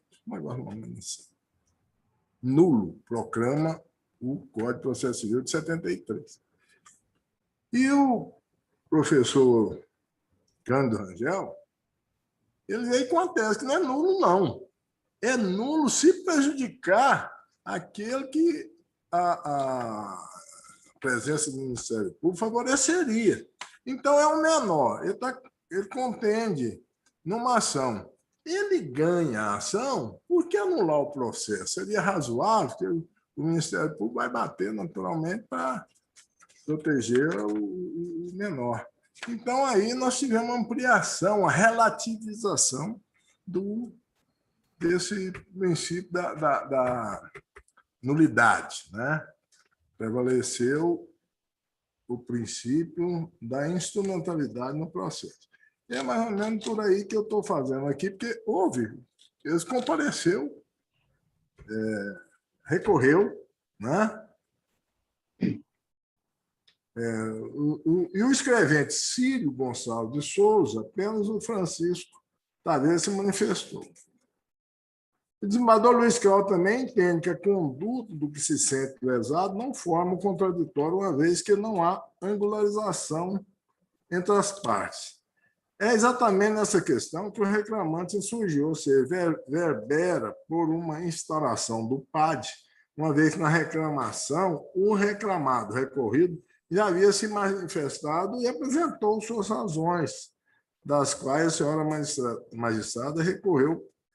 Nulo, proclama o Código de Processo Civil de 73. E o professor Cândido Rangel, ele veio com a tese que não é nulo, não. É nulo se prejudicar aquele que a presença do Ministério Público favoreceria. Então, é o menor. Ele contende numa ação. Ele ganha a ação, por que anular o processo? Seria razoável que o Ministério Público vai bater naturalmente para proteger o menor. Então, aí nós tivemos uma ampliação, a relativização desse princípio da nulidade, né? Prevaleceu o princípio da instrumentalidade no processo. É mais ou menos por aí que eu estou fazendo aqui, porque houve, eles compareceu, recorreu, né? E o escrevente Cílio Gonçalves de Souza, apenas o Francisco Taveira se manifestou. O desembargador Luiz Carol também entende que a conduta do que se sente lesado não forma um contraditório, uma vez que não há angularização entre as partes. É exatamente nessa questão que o reclamante insurgiu, ou seja, verbera por uma instauração do PAD, uma vez que na reclamação o reclamado, recorrido, já havia se manifestado e apresentou suas razões, das quais a senhora magistrada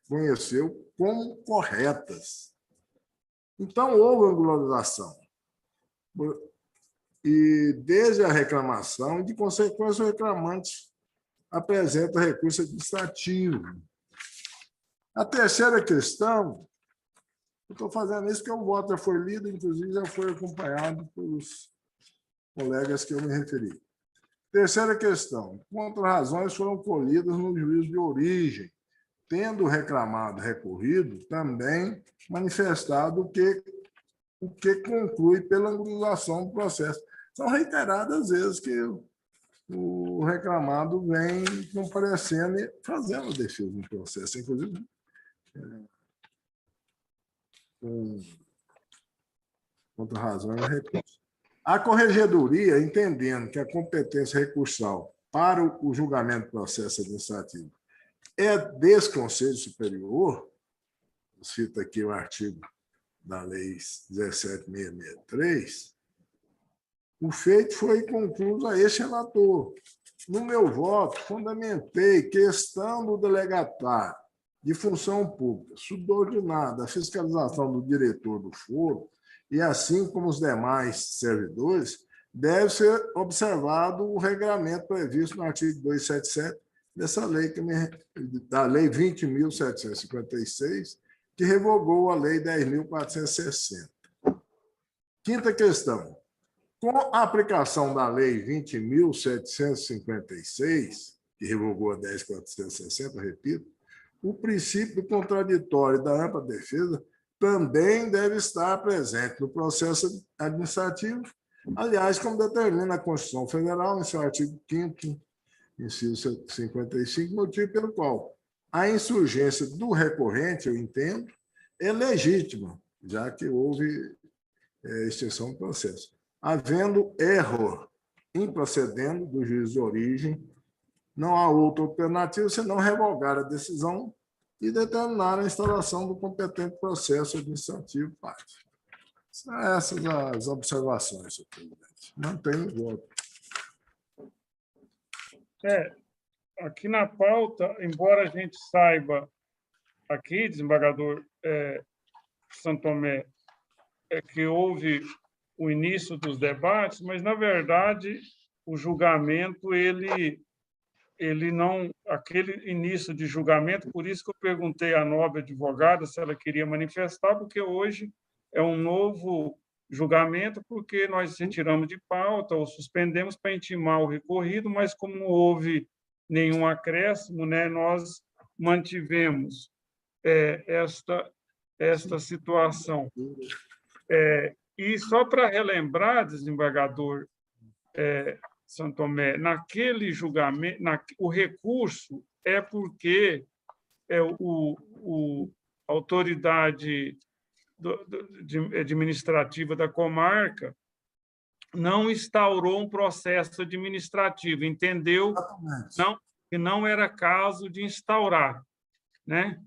conheceu como corretas. Então, houve angularização. E desde a reclamação, de consequência, o reclamante apresenta recurso administrativo. A terceira questão, eu estou fazendo isso porque o voto já foi lido, inclusive já foi acompanhado pelos colegas que eu me referi. Terceira questão, contra-razões foram colhidas no juízo de origem, tendo o reclamado recorrido também manifestado o que conclui pela angulação do processo. São reiteradas vezes que o reclamado vem comparecendo e fazendo a defesa do processo, inclusive com contra-razões e recurso. A corregedoria, entendendo que a competência recursal para o julgamento do processo administrativo é desse Conselho Superior, cita aqui o artigo da Lei 17.663, o feito foi concluído a este relator. No meu voto, fundamentei questão do delegatário de função pública subordinada à fiscalização do diretor do foro e, assim como os demais servidores, deve ser observado o regramento previsto no artigo 277 dessa lei, da Lei 20.756, que revogou a Lei 10.460. Quinta questão. Com a aplicação da Lei 20.756, que revogou a 10.460, repito, o princípio contraditório da ampla defesa também deve estar presente no processo administrativo, aliás, como determina a Constituição Federal, em seu artigo 5º, inciso 55, motivo pelo qual a insurgência do recorrente, eu entendo, é legítima, já que houve extinção do processo. Havendo erro improcedendo do juiz de origem, não há outra alternativa senão revogar a decisão e determinar a instauração do competente processo administrativo parte. São essas as observações, senhor presidente. Mantenho o voto. Aqui na pauta, embora a gente saiba aqui, desembargador Santo Tomé, que houve o início dos debates, mas, na verdade, o julgamento, ele não... Aquele início de julgamento, por isso que eu perguntei à nobre advogada se ela queria manifestar, porque hoje é um novo julgamento, porque nós retiramos de pauta ou suspendemos para intimar o recorrido, mas como não houve nenhum acréscimo, né, nós mantivemos esta situação. E só para relembrar, desembargador Santo Tomé, naquele julgamento, o recurso é porque a autoridade administrativa da comarca não instaurou um processo administrativo, entendeu que não era caso de instaurar, né?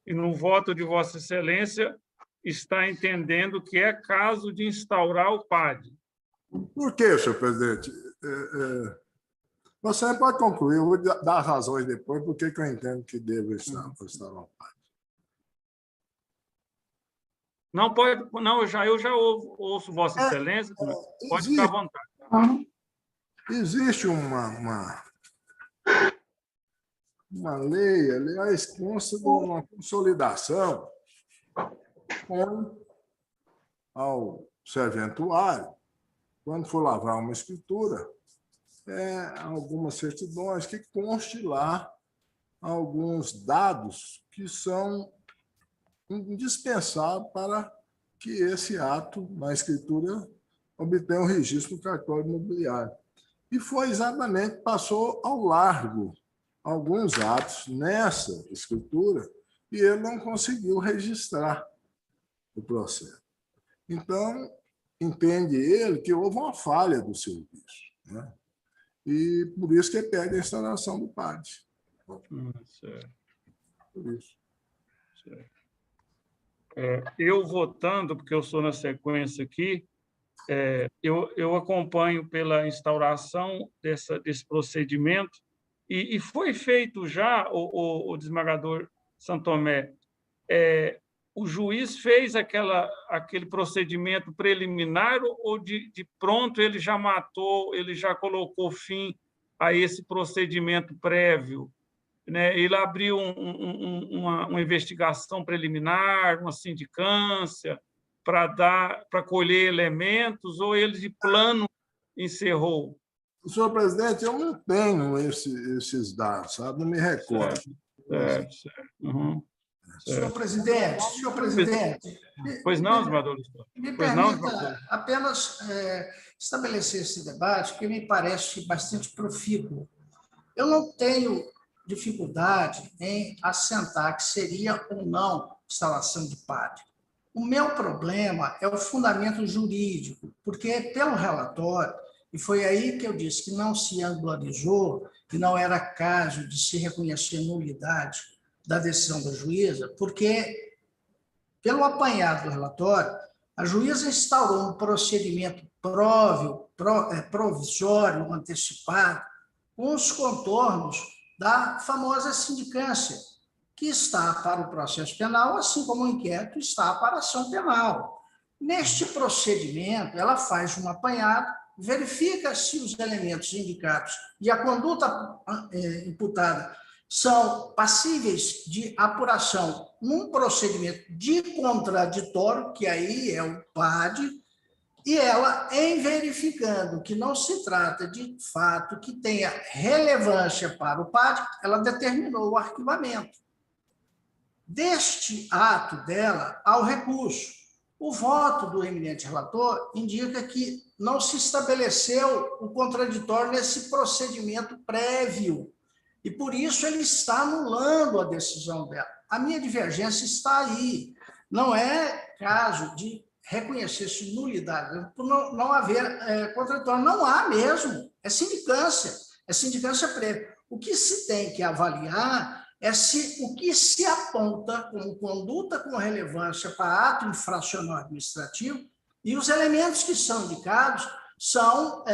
E no voto de Vossa Excelência está entendendo que é caso de instaurar o PAD. Por quê, senhor presidente? Você pode concluir, eu vou dar razões depois, porque eu entendo que devo instaurar o PAD. Não pode, não, eu já ouço Vossa Excelência, pode ficar à vontade. Existe uma lei, aliás, consta de uma consolidação ao serventuário, quando for lavrar uma escritura, algumas certidões que conste lá alguns dados que são indispensáveis para que esse ato na escritura obtenha o registro do cartório imobiliário. E foi passou ao largo alguns atos nessa escritura e ele não conseguiu registrar o processo. Então, entende ele que houve uma falha do serviço, né? E por isso que ele pede a instauração do PAD. Certo. Por isso. Certo. Eu votando, porque eu sou na sequência aqui, eu acompanho pela instauração desse procedimento, e foi feito já, o desembargador Santomé, o juiz fez aquele procedimento preliminar ou de pronto ele já matou, ele já colocou fim a esse procedimento prévio, né? Ele abriu uma investigação preliminar, uma sindicância, para colher elementos, ou ele de plano encerrou? Senhor presidente, eu não tenho esses dados, sabe? Não me recordo. Certo. Uhum. Senhor presidente, Pois não, desembargador Luiz Cláudio. Me permita apenas estabelecer esse debate, que me parece bastante profícuo. Eu não tenho dificuldade em assentar que seria ou não instalação de PAD. O meu problema é o fundamento jurídico, porque pelo relatório, e foi aí que eu disse que não se angularizou, que não era caso de se reconhecer nulidade da decisão da juíza, porque, pelo apanhado do relatório, a juíza instaurou um procedimento provisório, antecipado, com os contornos da famosa sindicância, que está para o processo penal, assim como o inquérito está para a ação penal. Neste procedimento, ela faz um apanhado, verifica se os elementos indicados e a conduta imputada são passíveis de apuração num procedimento de contraditório, que aí é o PAD, e ela, em verificando que não se trata de fato que tenha relevância para o PAD, ela determinou o arquivamento. Deste ato dela ao recurso, o voto do eminente relator indica que não se estabeleceu o contraditório nesse procedimento prévio, e por isso ele está anulando a decisão dela. A minha divergência está aí. Não é caso de reconhecer-se nulidade, por não haver contraditório. Não há mesmo. É sindicância prévia. O que se tem que avaliar é se o que se aponta como conduta com relevância para ato infracional administrativo e os elementos que são indicados são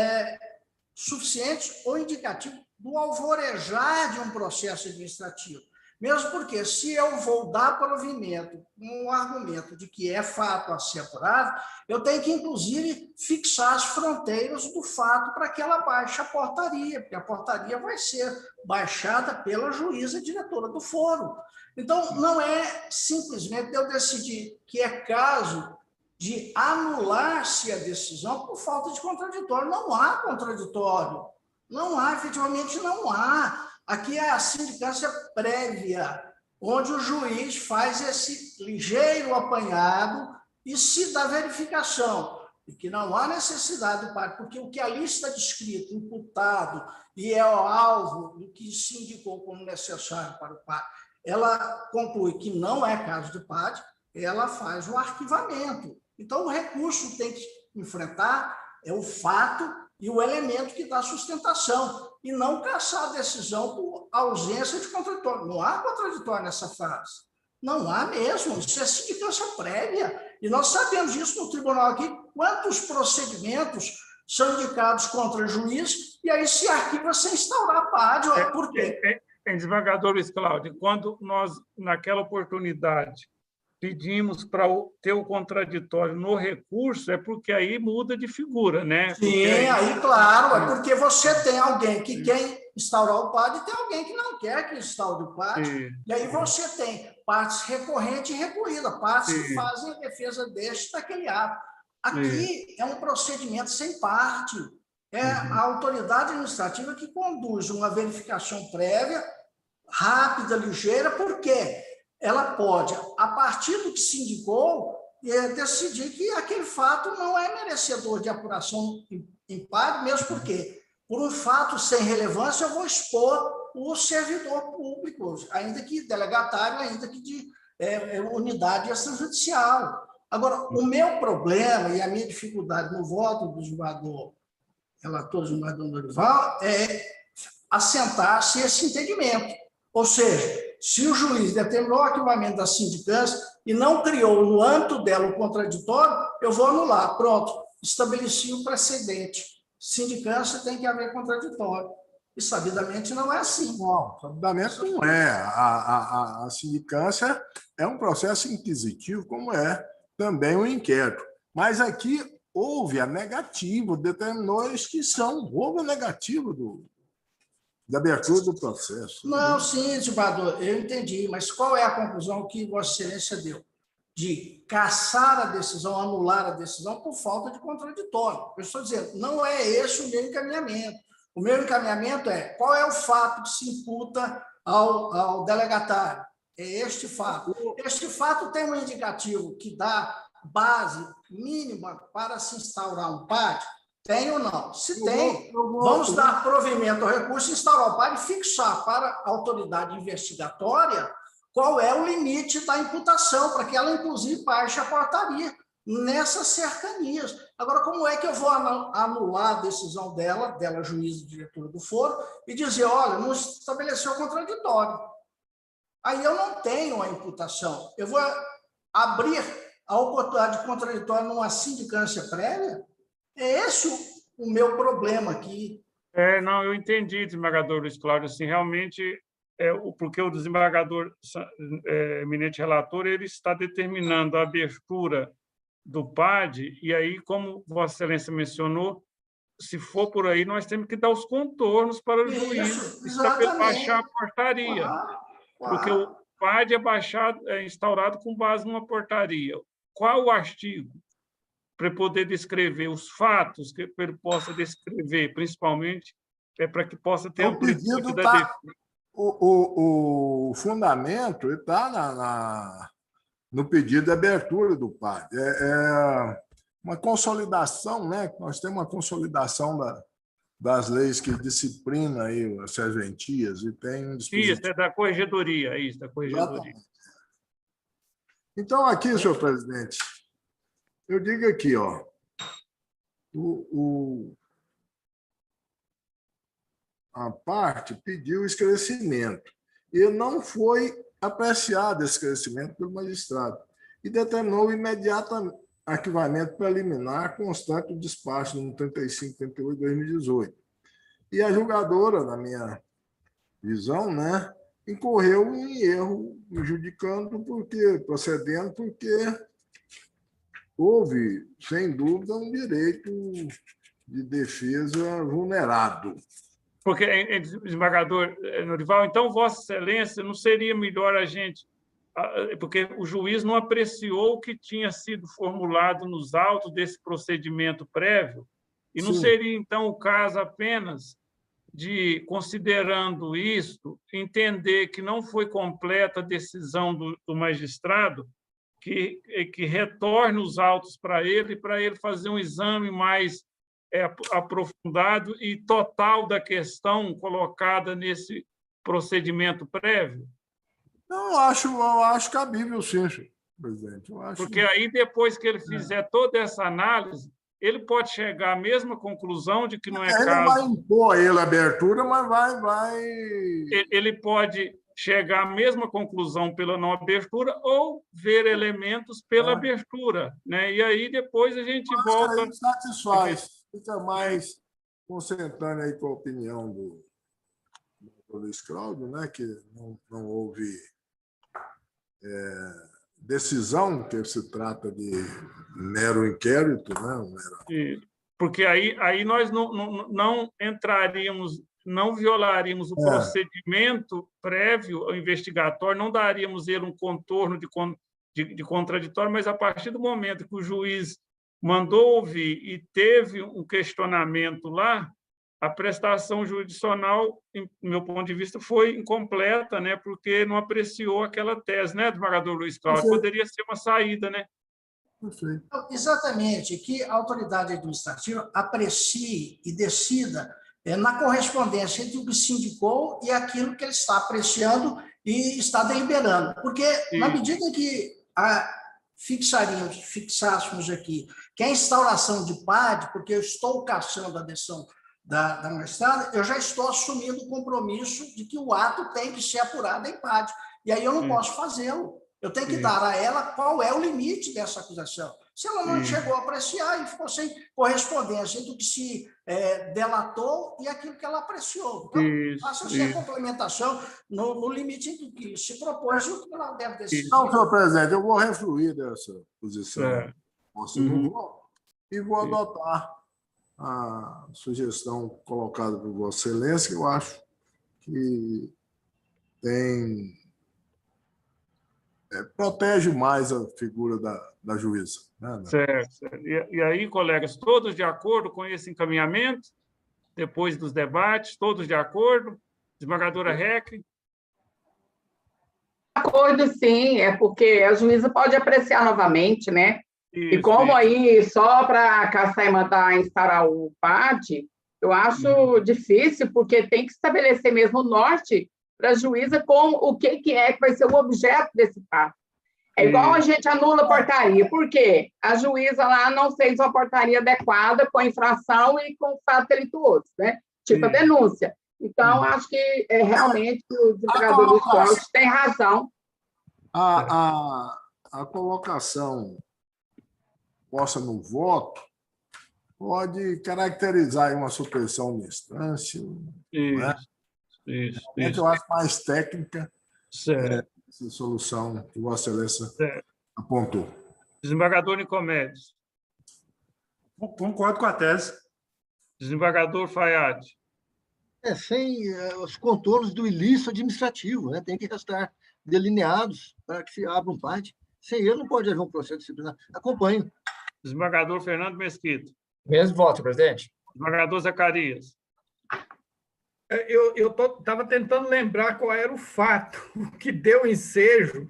suficientes ou indicativos do alvorejar de um processo administrativo. Mesmo porque, se eu vou dar provimento com o argumento de que é fato a ser apurado, eu tenho que, inclusive, fixar as fronteiras do fato para que ela baixe a portaria, porque a portaria vai ser baixada pela juíza diretora do foro. Então, não é simplesmente eu decidir que é caso de anular-se a decisão por falta de contraditório. Não há contraditório. Não há, efetivamente não há. Aqui é a sindicância prévia, onde o juiz faz esse ligeiro apanhado e se dá verificação, e que não há necessidade do PAD, porque o que ali está descrito, imputado, e é o alvo do que se indicou como necessário para o PAD, ela conclui que não é caso de PAD, ela faz o arquivamento. Então, o recurso tem que enfrentar o fato e o elemento que dá sustentação, e não caçar a decisão por ausência de contraditório. Não há contraditório nessa fase. Não há mesmo. Isso é sindicância prévia. E nós sabemos disso no tribunal aqui, quantos procedimentos são indicados contra juiz, e aí se arquiva sem instaurar PAD. Por quê? Desembargador Luiz Cláudio, quando nós, naquela oportunidade, pedimos para ter o contraditório no recurso, é porque aí muda de figura, né? Sim, aí, claro, é porque você tem alguém que quer instaurar o PAD e tem alguém que não quer que instaure o PAD. Sim. E aí você tem partes recorrentes e recorridas, partes que fazem a defesa deste daquele ato. Aqui é um procedimento sem parte. É a autoridade administrativa que conduz uma verificação prévia, rápida, ligeira, por quê? Ela pode, a partir do que se indicou, decidir que aquele fato não é merecedor de apuração em PAD, mesmo porque, por um fato sem relevância, eu vou expor o servidor público, ainda que delegatário, ainda que de unidade extrajudicial. Agora, o meu problema e a minha dificuldade no voto do julgador, relator do julgador Norival, é assentar-se esse entendimento. Ou seja, se o juiz determinou o arquivamento da sindicância e não criou no âmbito dela o contraditório, eu vou anular. Pronto, estabeleci o precedente. Sindicância tem que haver contraditório. E, sabidamente, não é assim. Não, sabidamente não é. A sindicância é um processo inquisitivo, como é também o inquérito. Mas aqui houve a negativa, determinou a extinção, houve a negativa da abertura do processo. Não, sim, desembargador, eu entendi, mas qual é a conclusão que Vossa Excelência deu? De cassar a decisão, anular a decisão por falta de contraditório. Eu estou dizendo, não é esse o meu encaminhamento. O meu encaminhamento é qual é o fato que se imputa ao delegatário. É este fato. Este fato tem um indicativo que dá base mínima para se instaurar um PAD? Tem ou não? Se tem, vamos dar provimento ao recurso, instaurar o PAD e fixar para a autoridade investigatória qual é o limite da imputação, para que ela, inclusive, baixe a portaria nessas cercanias. Agora, como é que eu vou anular a decisão dela, juíza e diretora do foro, e dizer, olha, não estabeleceu contraditório? Aí eu não tenho a imputação. Eu vou abrir a oportunidade de contraditório numa sindicância prévia? É esse o meu problema aqui. Não, eu entendi, desembargador Luiz Cláudio, assim, realmente, porque o desembargador eminente relator, ele está determinando a abertura do PAD, e aí, como Vossa Excelência mencionou, se for por aí, nós temos que dar os contornos para o juiz baixar a portaria, porque o PAD é instaurado com base numa portaria. Qual o artigo? Para poder descrever os fatos que ele possa descrever, principalmente, para que possa ter amplitude da defesa. O fundamento está no pedido de abertura do PAD. É uma consolidação, né? Nós temos uma consolidação das leis que disciplinam aí as serventias e tem Isso, é da corregedoria, da corregedoria. Então, aqui, senhor presidente, eu digo aqui, ó, a parte pediu esclarecimento e não foi apreciado esse esclarecimento pelo magistrado e determinou o imediato arquivamento preliminar constante do despacho no 3538 de 2018. E a julgadora, na minha visão, né, incorreu em erro, procedendo porque houve, sem dúvida, um direito de defesa vulnerado. Porque, desembargador Norival, então, Vossa Excelência, não seria melhor a gente... Porque o juiz não apreciou o que tinha sido formulado nos autos desse procedimento prévio, e não seria, então, o caso apenas de, considerando isto, entender que não foi completa a decisão do magistrado, que retorne os autos para ele fazer um exame mais aprofundado e total da questão colocada nesse procedimento prévio? Não, eu acho cabível, sim, senhor presidente. Porque aí, depois que ele fizer toda essa análise, ele pode chegar à mesma conclusão de que não é caso... Ele não vai impor a ele a abertura, mas vai... Ele pode chegar à mesma conclusão pela não abertura ou ver elementos pela abertura, né? E aí depois a gente volta... Aí satisfaz, fica mais concentrando aí com a opinião do Luiz Cláudio, né? Que não houve decisão, que se trata de mero inquérito, né? Porque aí nós não entraríamos... não violaríamos o procedimento prévio ao investigatório, não daríamos ele um contorno de contraditório, mas a partir do momento que o juiz mandou ouvir e teve um questionamento lá, a prestação jurisdicional, do meu ponto de vista, foi incompleta, né? Porque não apreciou aquela tese, né, desembargador Luiz Cláudio? Poderia ser uma saída, né? Exatamente, que a autoridade administrativa aprecie e decida na correspondência entre o que se indicou e aquilo que ele está apreciando e está deliberando. Porque, na medida que fixássemos aqui que a instauração de PAD, porque eu estou cassando a decisão da magistrada, eu já estou assumindo o compromisso de que o ato tem que ser apurado em PAD. E aí eu não posso fazê-lo. Eu tenho que dar a ela qual é o limite dessa acusação. Se ela não chegou a apreciar e ficou sem correspondência entre o que se delatou e aquilo que ela apreciou. Então, faça-se a complementação no limite entre o que se propôs e o que ela deve decidir. Então, senhor presidente, eu vou refluir dessa posição e vou adotar a sugestão colocada por Vossa Excelência, que eu acho que protege mais a figura da juíza. Né? Certo. E aí, colegas, todos de acordo com esse encaminhamento, depois dos debates, todos de acordo? Desembargadora Recre? De acordo, sim, é porque a juíza pode apreciar novamente, né? E como aí, só para caçar e mandar instaurar o PAD, eu acho difícil, porque tem que estabelecer mesmo o norte para a juíza com o que vai ser o objeto desse PAD. É igual a gente anula a portaria. Por quê? A juíza lá não fez uma portaria adequada com a infração e com o fato delituoso, né? Tipo a denúncia. Então, acho que realmente o desembargador Luiz Cláudio tem razão. A colocação posta no voto pode caracterizar uma suspensão de instância. Isso. Eu acho mais técnica essa solução que Vossa Excelência apontou. Desembargador Nicomedes. Concordo com a tese. Desembargador Fayad. Sem os contornos do ilícito administrativo, né? Tem que estar delineados para que se abra um PAD. Sem ele, não pode haver um processo disciplinar. Acompanho. Desembargador Fernando Mesquita. Mesmo voto, presidente. Desembargador Zacarias. Eu estava tentando lembrar qual era o fato que deu ensejo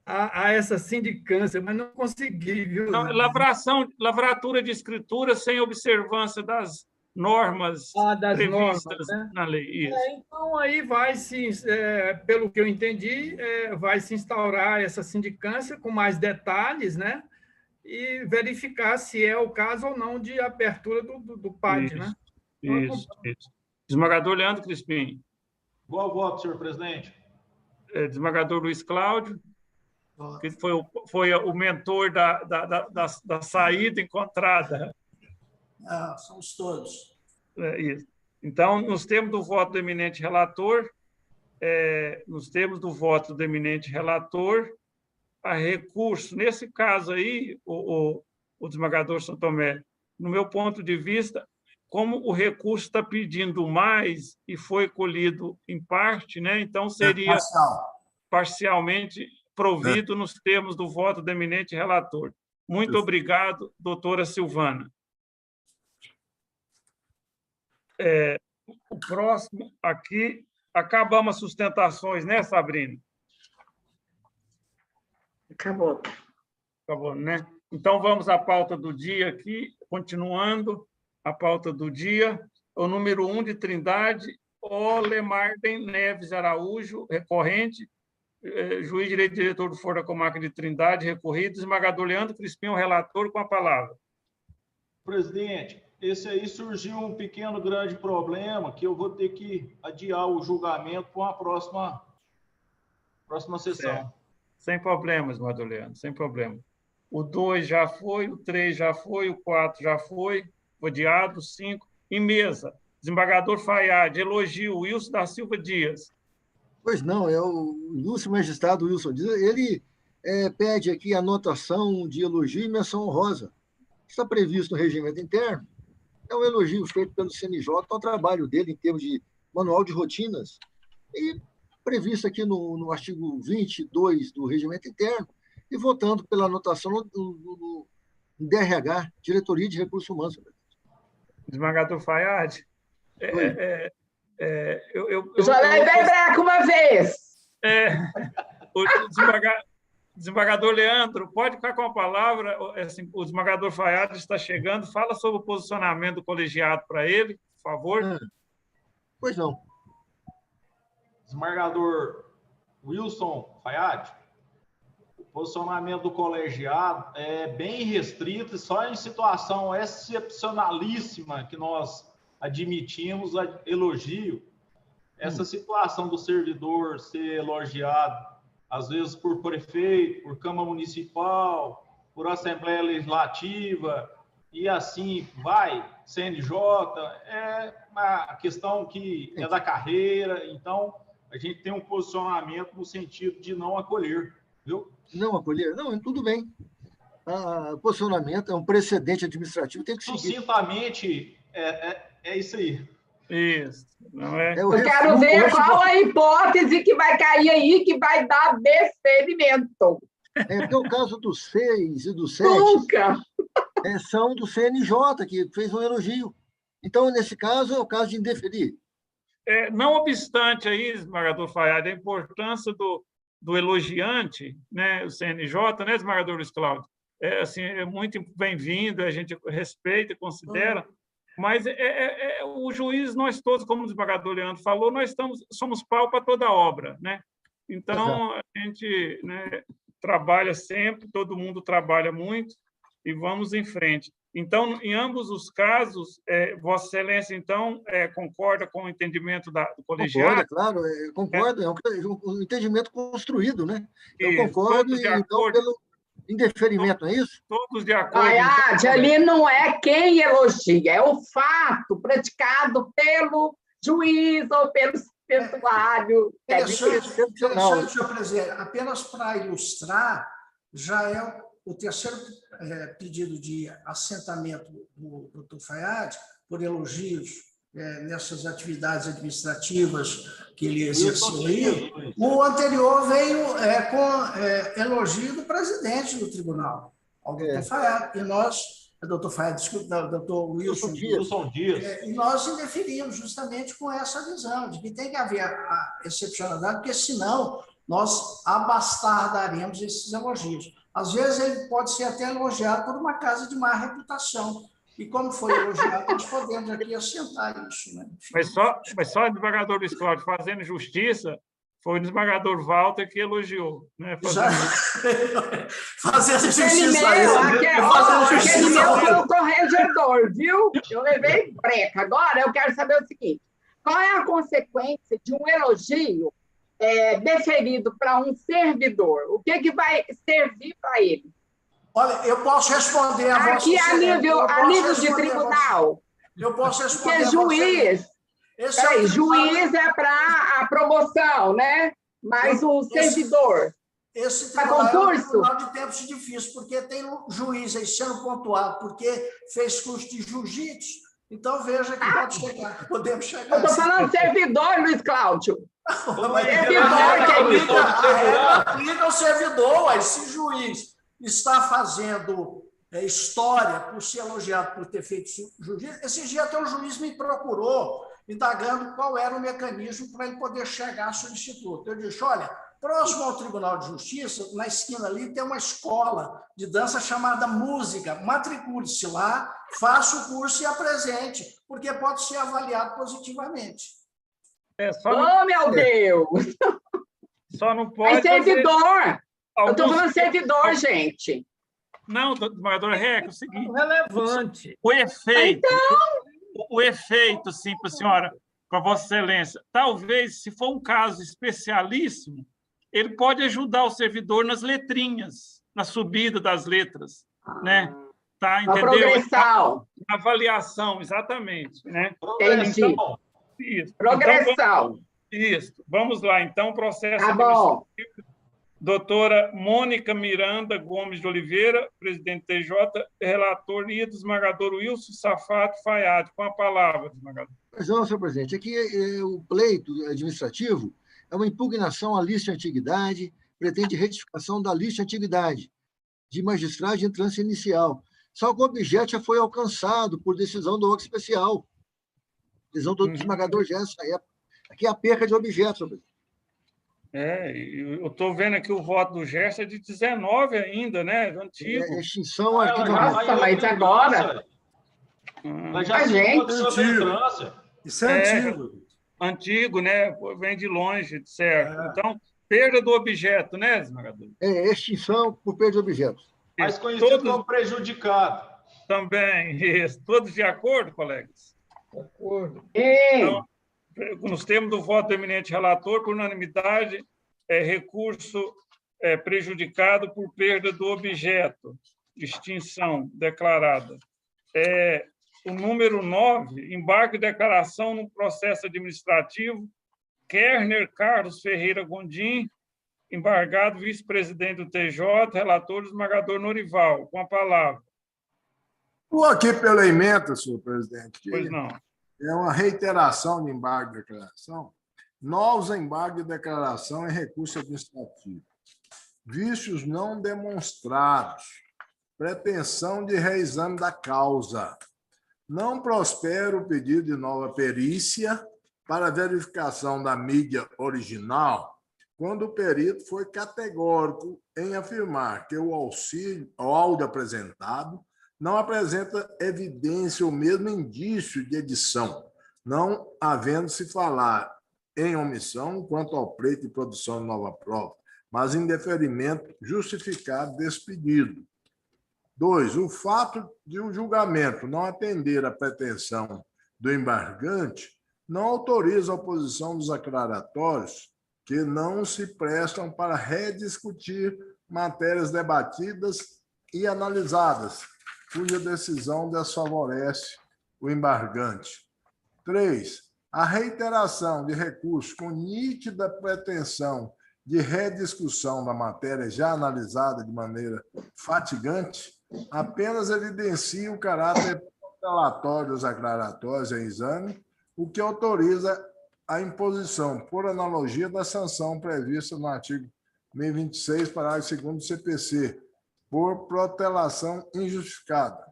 a essa sindicância, mas não consegui, viu? Não, lavratura de escritura sem observância das normas previstas na lei. Então, aí pelo que eu entendi, vai se instaurar essa sindicância com mais detalhes, né? E verificar se é o caso ou não de abertura do PAD, né? Isso. Desembargador Leandro Crispim. Igual voto, senhor presidente. Desembargador Luiz Cláudio, que foi o mentor da saída encontrada. Somos todos. Isso. Então, nos termos do voto do eminente relator, a recurso, nesse caso aí, o desembargador São Tomé, no meu ponto de vista, como o recurso está pedindo mais e foi colhido em parte, né? Então seria parcialmente provido nos termos do voto do eminente relator. Muito obrigado, doutora Silvana. O próximo aqui, acabamos as sustentações, né, Sabrina? Acabou. Acabou, né? Então, vamos à pauta do dia aqui, continuando a pauta do dia, o número 1 de Trindade, Olemarden Neves Araújo, recorrente, juiz de direito diretor do Foro da Comarca de Trindade, recorrido, desembargador Leandro Crispim, o relator, com a palavra. Presidente, esse aí surgiu um pequeno grande problema que eu vou ter que adiar o julgamento para uma próxima sessão. Sem problemas, desembargador Leandro, sem problema. O 2 já foi, o 3 já foi, o 4 já foi adiado, 5. Em mesa, desembargador Fayad, elogio, Wilson da Silva Dias. Pois não, é o ilustre magistrado Wilson Dias. Ele pede aqui anotação de elogio e menção honrosa. Está previsto no regimento interno. É um elogio feito pelo CNJ ao trabalho dele em termos de manual de rotinas e previsto aqui no artigo 22 do regimento interno e votando pela anotação no DRH, Diretoria de Recursos Humanos. Desembargador Fayad, eu já levei breca uma vez. O desembargador Leandro, pode ficar com a palavra. Assim, o desembargador Fayad está chegando. Fala sobre o posicionamento do colegiado para ele, por favor. Pois não. Desembargador Wilson Fayad, o posicionamento do colegiado é bem restrito e só em situação excepcionalíssima que nós admitimos elogio. Essa situação do servidor ser elogiado, às vezes por prefeito, por Câmara Municipal, por Assembleia Legislativa, e assim vai, CNJ, é uma questão que é da carreira, então a gente tem um posicionamento no sentido de não acolher, viu? Não acolher? Não, tudo bem. O posicionamento é um precedente administrativo, tem que seguir. Sucintamente, é isso aí. Isso. Não é... Eu quero ver qual a hipótese que vai cair aí, que vai dar deferimento. Porque o caso do 6 e do 7 Nunca! São do CNJ, que fez um elogio. Então, nesse caso, é o caso de indeferir. Não obstante aí, desembargador Fayad, a importância do elogiante, né, o CNJ, né, desembargador Luiz Cláudio? Assim, é muito bem-vindo, a gente respeita e considera, mas o juiz, nós todos, como o desembargador Leandro falou, nós somos pau para toda obra, né? Então, a gente, né, trabalha sempre, todo mundo trabalha muito, e vamos em frente. Então, em ambos os casos, Vossa Excelência, então, concorda com o entendimento do colegiado? Concordo, claro, concordo. É um entendimento construído, né? Eu Isso, concordo, então, pelo indeferimento, não é isso? Todos de acordo. Fayad, ali não é quem elogia, é o fato praticado pelo juiz ou pelo perdoário. Interessante, senhor presidente. Apenas para ilustrar, já é o terceiro pedido de assentamento do doutor Fayad por elogios nessas atividades administrativas que ele exerceu aí. O anterior veio com elogio do presidente do tribunal, ao doutor Fayad. E nós, doutor Fayad, desculpa, doutor Wilson Dias. E nós indeferimos justamente com essa visão de que tem que haver a excepcionalidade, porque senão nós abastardaremos esses elogios. Às vezes ele pode ser até elogiado por uma casa de má reputação. E como foi elogiado, nós podemos aqui assentar isso. Né? Mas só o desembargador Luiz Cláudio fazendo justiça, foi o desembargador Walter que elogiou. Né? Fazendo justiça. Aquele meu foi o corregedor, viu? Eu levei breca. Agora eu quero saber o seguinte: qual é a consequência de um elogio deferido para um servidor? O que vai servir para ele? Olha, eu posso responder a Aqui a nível de tribunal. Eu posso responder. Porque juiz é para a promoção, né? Mas o servidor. Esse tribunal é um tribunal de tempos difíceis, porque tem juiz aí sendo pontuado, porque fez curso de jiu-jitsu. Então, veja que pode chegar. Podemos chegar. Eu estou falando servidor, Luiz Cláudio. A regra aplica ao servidor. Se juiz está fazendo história por ser elogiado por ter feito jiu-jitsu, esse dia até o juiz me procurou, indagando qual era o mecanismo para ele poder chegar a substituto. Eu disse, olha, próximo ao Tribunal de Justiça, na esquina ali, tem uma escola de dança chamada Música. Matricule-se lá, faça o curso e apresente, porque pode ser avaliado positivamente. Meu Deus! Só não pode... É servidor! Eu estou falando servidor, gente. Não, desembargador Reca, é o seguinte... Relevante. O efeito... Então... O efeito, sim, para a senhora, para Vossa Excelência, talvez, se for um caso especialíssimo, ele pode ajudar o servidor nas letrinhas, na subida das letras, né? Tá, entendeu? A progressão. A avaliação, exatamente, né? Entendi. Então, isso. Progressão. Então, isso. Vamos lá, então, processo administrativo. Doutora Mônica Miranda Gomes de Oliveira, presidente TJ, relator e desembargador Wilson Safato Fayad. Com a palavra, desembargador. Pois não, senhor presidente. Aqui o pleito administrativo é uma impugnação à lista de antiguidade, pretende retificação da lista de antiguidade de magistrado de entrância inicial. Só que o objeto já foi alcançado por decisão do órgão especial. Decisão do desembargador Gerson na época. Aqui é a perca de objetos, senhor presidente. Eu estou vendo aqui o voto do Gerson é de 19 ainda, né? Antigo. Extinção, nossa, mas agora... Mas já gente. Isso é antigo. antigo, né? Vem de longe, certo. Então, perda do objeto, né, desembargador? Extinção por perda de objetos. Mais conhecido como prejudicado. Também, isso. Todos de acordo, colegas? De acordo. Então, nos termos do voto do eminente relator, por unanimidade, recurso prejudicado por perda do objeto, extinção declarada. O número 9, embargo e declaração no processo administrativo, Kerner Carlos Ferreira Gondim, embargado, vice-presidente do TJ, relator do desembargador Norival, com a palavra. Estou aqui pela emenda, senhor presidente. Pois não. É uma reiteração de embargo e declaração. Novos embargos e declaração em recurso administrativo. Vícios não demonstrados. Pretensão de reexame da causa. Não prospera o pedido de nova perícia para verificação da mídia original, quando o perito foi categórico em afirmar que o áudio apresentado não apresenta evidência ou mesmo indício de edição, não havendo-se falar em omissão quanto ao pleito de produção de nova prova, mas em deferimento justificado desse pedido. 2. O fato de o julgamento não atender à pretensão do embargante não autoriza a oposição dos aclaratórios que não se prestam para rediscutir matérias debatidas e analisadas, cuja decisão desfavorece o embargante. 3. A reiteração de recursos com nítida pretensão de rediscussão da matéria já analisada de maneira fatigante apenas evidencia o caráter protelatório dos aclaratórios em exame, o que autoriza a imposição, por analogia, da sanção prevista no artigo 1026, parágrafo 2º do CPC, por protelação injustificada.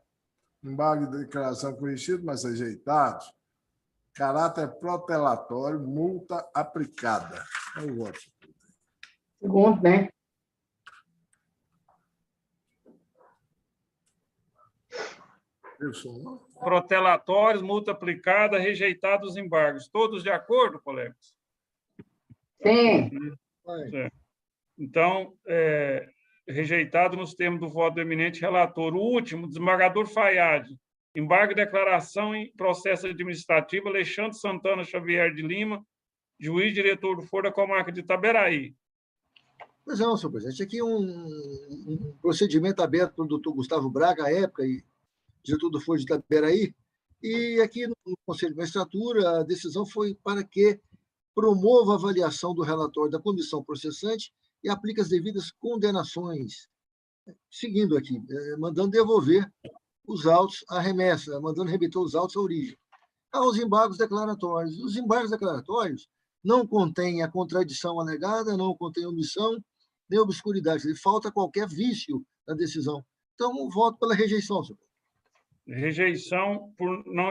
Embargo de declaração conhecido, mas rejeitado. Caráter protelatório, multa aplicada. É o voto. Segundo, né? Protelatórios, multa aplicada, rejeitados os embargos. Todos de acordo, colegas? Sim. Então, rejeitado nos termos do voto do eminente relator. O último, desembargador Fayad. Embargo e declaração em processo administrativo, Alexandre Santana Xavier de Lima, juiz diretor do Foro da Comarca de Itaberaí. Pois não, senhor presidente. Aqui um procedimento aberto pelo doutor Gustavo Braga, à época, e diretor do Foro de Itaberaí, e aqui no Conselho de Magistratura a decisão foi para que promova a avaliação do relatório da comissão processante e aplique as devidas condenações. Seguindo aqui, mandando devolver os autos à remessa, mandando remeter os autos à origem. Aos embargos declaratórios. Os embargos declaratórios não contêm a contradição alegada, não contêm omissão, nem obscuridade. Falta qualquer vício na decisão. Então, voto pela rejeição, senhor. Rejeição por não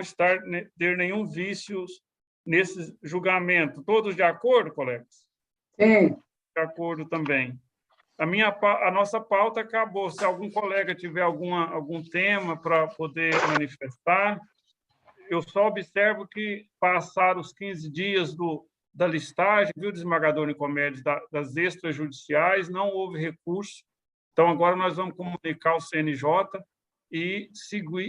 ter nenhum vício nesse julgamento. Todos de acordo, colegas? Sim. De acordo também. A nossa pauta acabou. Se algum colega tiver algum tema para poder manifestar, eu só observo que passaram os 15 dias da listagem, viu, desembargador Nicomedes, das extrajudiciais, não houve recurso. Então, agora nós vamos comunicar ao CNJ e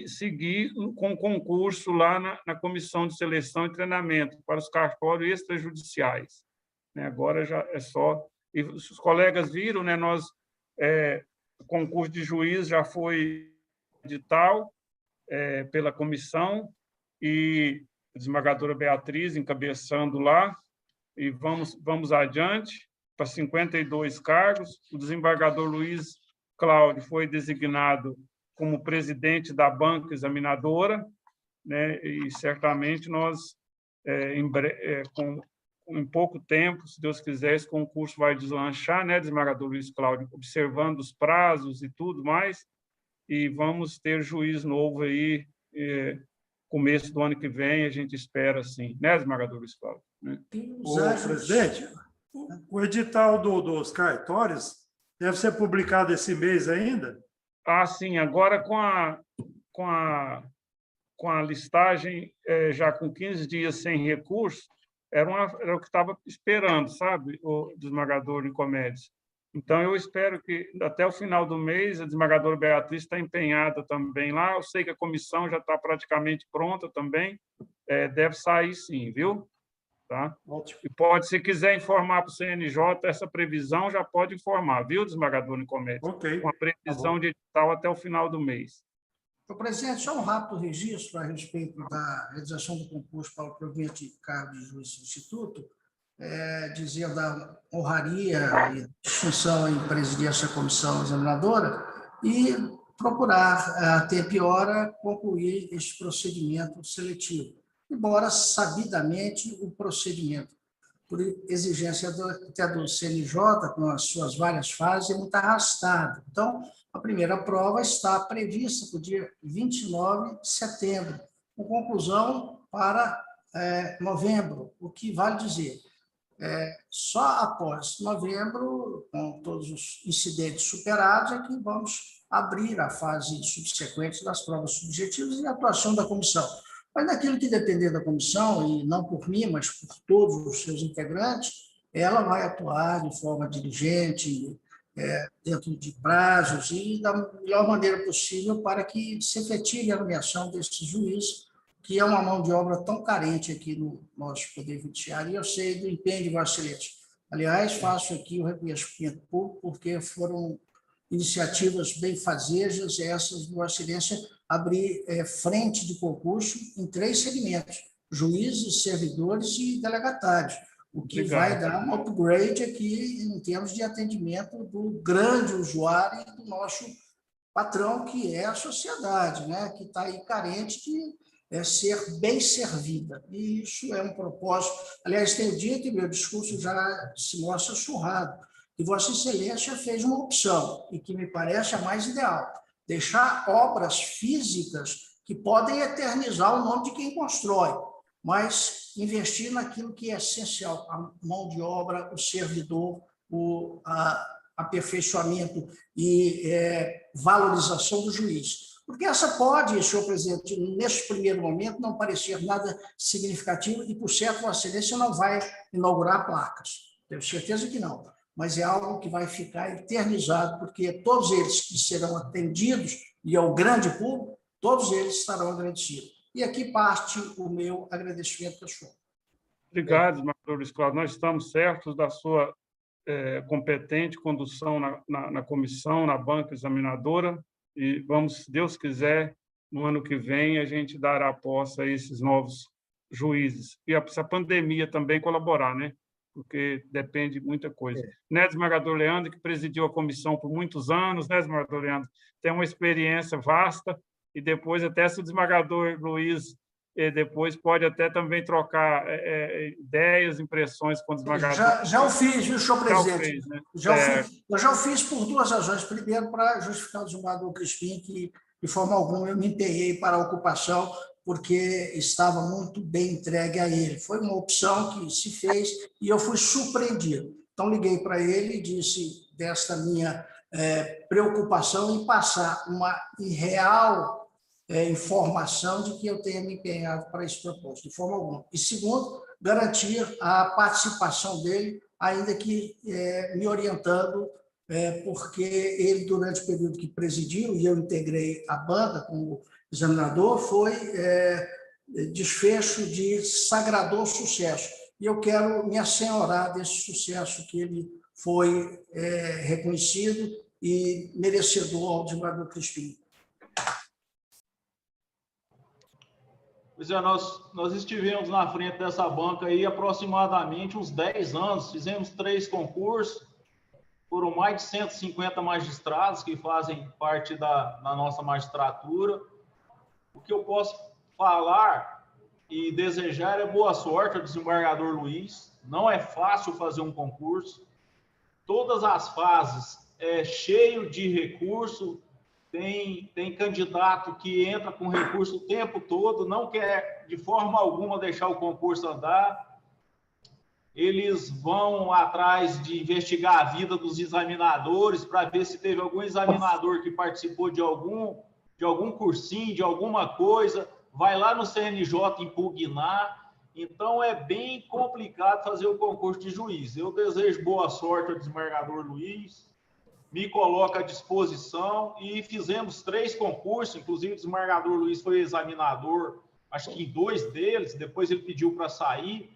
seguir com concurso lá na Comissão de Seleção e Treinamento para os cartórios extrajudiciais. Agora já é só... E os colegas viram, né, o concurso de juiz já foi edital pela comissão, e a desembargadora Beatriz encabeçando lá, e vamos adiante para 52 cargos. O desembargador Luiz Cláudio foi designado como presidente da banca examinadora, né, e certamente nós, em pouco tempo, se Deus quiser, esse concurso vai deslanchar, né, desembargador Luiz Cláudio, observando os prazos e tudo mais, e vamos ter juiz novo aí, começo do ano que vem, a gente espera assim, né, desembargador Luiz Cláudio? Né? Presidente, o edital dos cartórios deve ser publicado esse mês ainda? Ah, sim, agora com a listagem, já com 15 dias sem recurso, era o que estava esperando, sabe, o desembargador Nicomedes. Então, eu espero que até o final do mês a desembargadora Beatriz está empenhada também lá. Eu sei que a comissão já está praticamente pronta também. Deve sair sim, viu? Tá? Ótimo. E pode, se quiser informar para o CNJ essa previsão, já pode informar, viu, desembargador Nicomedes? Ok. Com a previsão de edital até o final do mês. Senhor presidente, só um rápido registro a respeito da realização do concurso para o provimento de cargo de juiz substituto, dizendo da honraria e distinção em presidir essa comissão examinadora e procurar, a tempo e hora, concluir este procedimento seletivo. Embora, sabidamente, o procedimento, por exigência até do CNJ, com as suas várias fases, é muito arrastado. Então, a primeira prova está prevista para o dia 29 de setembro, com conclusão para novembro, o que vale dizer, só após novembro, com todos os incidentes superados, é que vamos abrir a fase subsequente das provas subjetivas e a atuação da comissão. Mas naquilo que depender da comissão, e não por mim, mas por todos os seus integrantes, ela vai atuar de forma diligente, dentro de prazos e da melhor maneira possível para que se efetive a nomeação desse juiz, que é uma mão de obra tão carente aqui no nosso Poder Judiciário, e eu sei do empenho de Vossa Excelência. Aliás, faço aqui o reconhecimento público, porque foram iniciativas benfazejas, essas de Vossa Excelência, abrir frente de concurso em 3 segmentos, juízes, servidores e delegatários, o que vai dar um upgrade aqui em termos de atendimento do grande usuário e do nosso patrão, que é a sociedade, né? Que está aí carente de ser bem servida. E isso é um propósito. Aliás, tenho dito, e meu discurso já se mostra surrado, que Vossa Excelência fez uma opção, e que me parece a mais ideal, deixar obras físicas que podem eternizar o nome de quem constrói, mas investir naquilo que é essencial, a mão de obra, o servidor, o aperfeiçoamento e valorização do juiz. Porque essa pode, senhor presidente, nesse primeiro momento, não parecer nada significativo e, por certo, Vossa Excelência não vai inaugurar placas. Tenho certeza que não. Mas é algo que vai ficar eternizado, porque todos eles que serão atendidos, e ao grande público, todos eles estarão agradecidos. E aqui parte o meu agradecimento pessoal. Obrigado, desembargador Luiz Cláudio. Nós estamos certos da sua competente condução na comissão, na banca examinadora, e vamos, se Deus quiser, no ano que vem, a gente dará posse a esses novos juízes. E se a pandemia também colaborar, né? Porque depende de muita coisa. Né, desembargador Leandro, que presidiu a comissão por muitos anos, né, desembargador Leandro? Tem uma experiência vasta, e depois até se o desembargador Luiz depois pode até também trocar ideias, impressões com o desembargador. Já o fiz, viu, senhor presidente? Fez, né? Eu já o fiz por 2 razões. Primeiro, para justificar o desembargador Crispim, que de forma alguma eu me empenhei para a ocupação, porque estava muito bem entregue a ele. Foi uma opção que se fez e eu fui surpreendido. Então, liguei para ele e disse desta minha preocupação em passar uma irreal informação de que eu tenha me empenhado para esse propósito, de forma alguma. E, segundo, garantir a participação dele, ainda que me orientando, porque ele, durante o período que presidiu, e eu integrei a banca como examinador, foi desfecho de sagrador sucesso. E eu quero me assenhorar desse sucesso que ele foi reconhecido e merecedor ao desembargador Crispim. Pois é, nós estivemos na frente dessa banca aí aproximadamente uns 10 anos, fizemos 3 concursos, foram mais de 150 magistrados que fazem parte da nossa magistratura. O que eu posso falar e desejar é boa sorte ao desembargador Luiz. Não é fácil fazer um concurso. Todas as fases cheio de recurso. Tem candidato que entra com recurso o tempo todo, não quer de forma alguma deixar o concurso andar. Eles vão atrás de investigar a vida dos examinadores para ver se teve algum examinador que participou de algum cursinho, de alguma coisa, vai lá no CNJ impugnar. Então, é bem complicado fazer o concurso de juiz. Eu desejo boa sorte ao desembargador Luiz, me coloco à disposição e fizemos 3 concursos, inclusive o desembargador Luiz foi examinador, acho que em 2 deles, depois ele pediu para sair,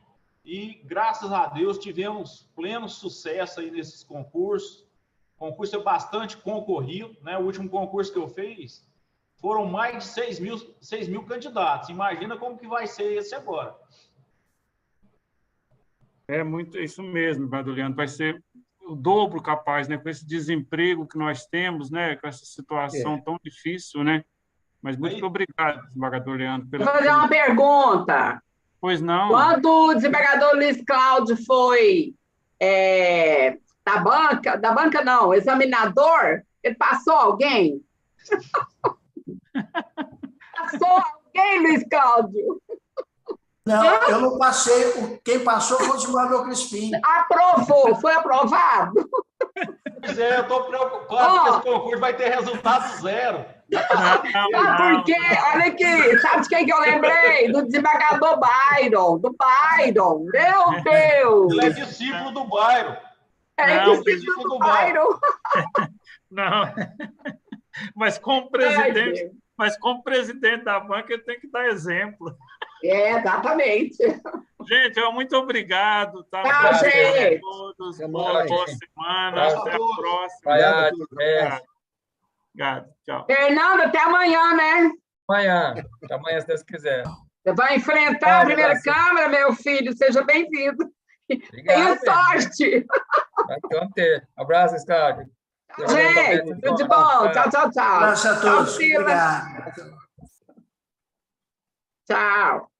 e graças a Deus tivemos pleno sucesso aí nesses concursos. O concurso é bastante concorrido, né? O último concurso que eu fiz foram mais de 6 mil candidatos. Imagina como que vai ser esse agora. É muito isso mesmo, Badoliano. Vai ser o dobro capaz, né? Com esse desemprego que nós temos, né? Com essa situação tão difícil, né? Mas muito obrigado, desembargador Leandro. Vou fazer uma pergunta. Pois não. Quando o desembargador Luiz Cláudio foi da banca não, examinador, ele passou alguém? Passou alguém, Luiz Cláudio? Não, eu não passei. Quem passou foi o desembargador Crispim. Aprovou, foi aprovado. Pois é, eu estou preocupado que esse concurso vai ter resultado 0. Porque, olha aqui, sabe de quem que eu lembrei? Do desembargador Byron, do Byron. Meu Deus! Ele é discípulo do Byron. Discípulo do Byron. Não, mas como presidente da banca, ele tem que dar exemplo. Exatamente. Gente, muito obrigado. Tá? Tchau, gente. A todos. Boa semana. Até a próxima. Obrigado. Tchau. Fernando, até amanhã, né? Até amanhã, se Deus quiser. Você vai enfrentar a primeira Câmara, meu filho. Seja bem-vindo. Tenha sorte. Então, abraço, Escádio. Gente, tudo de bom. Tchau. Abraço a todos. Obrigado. Tchau.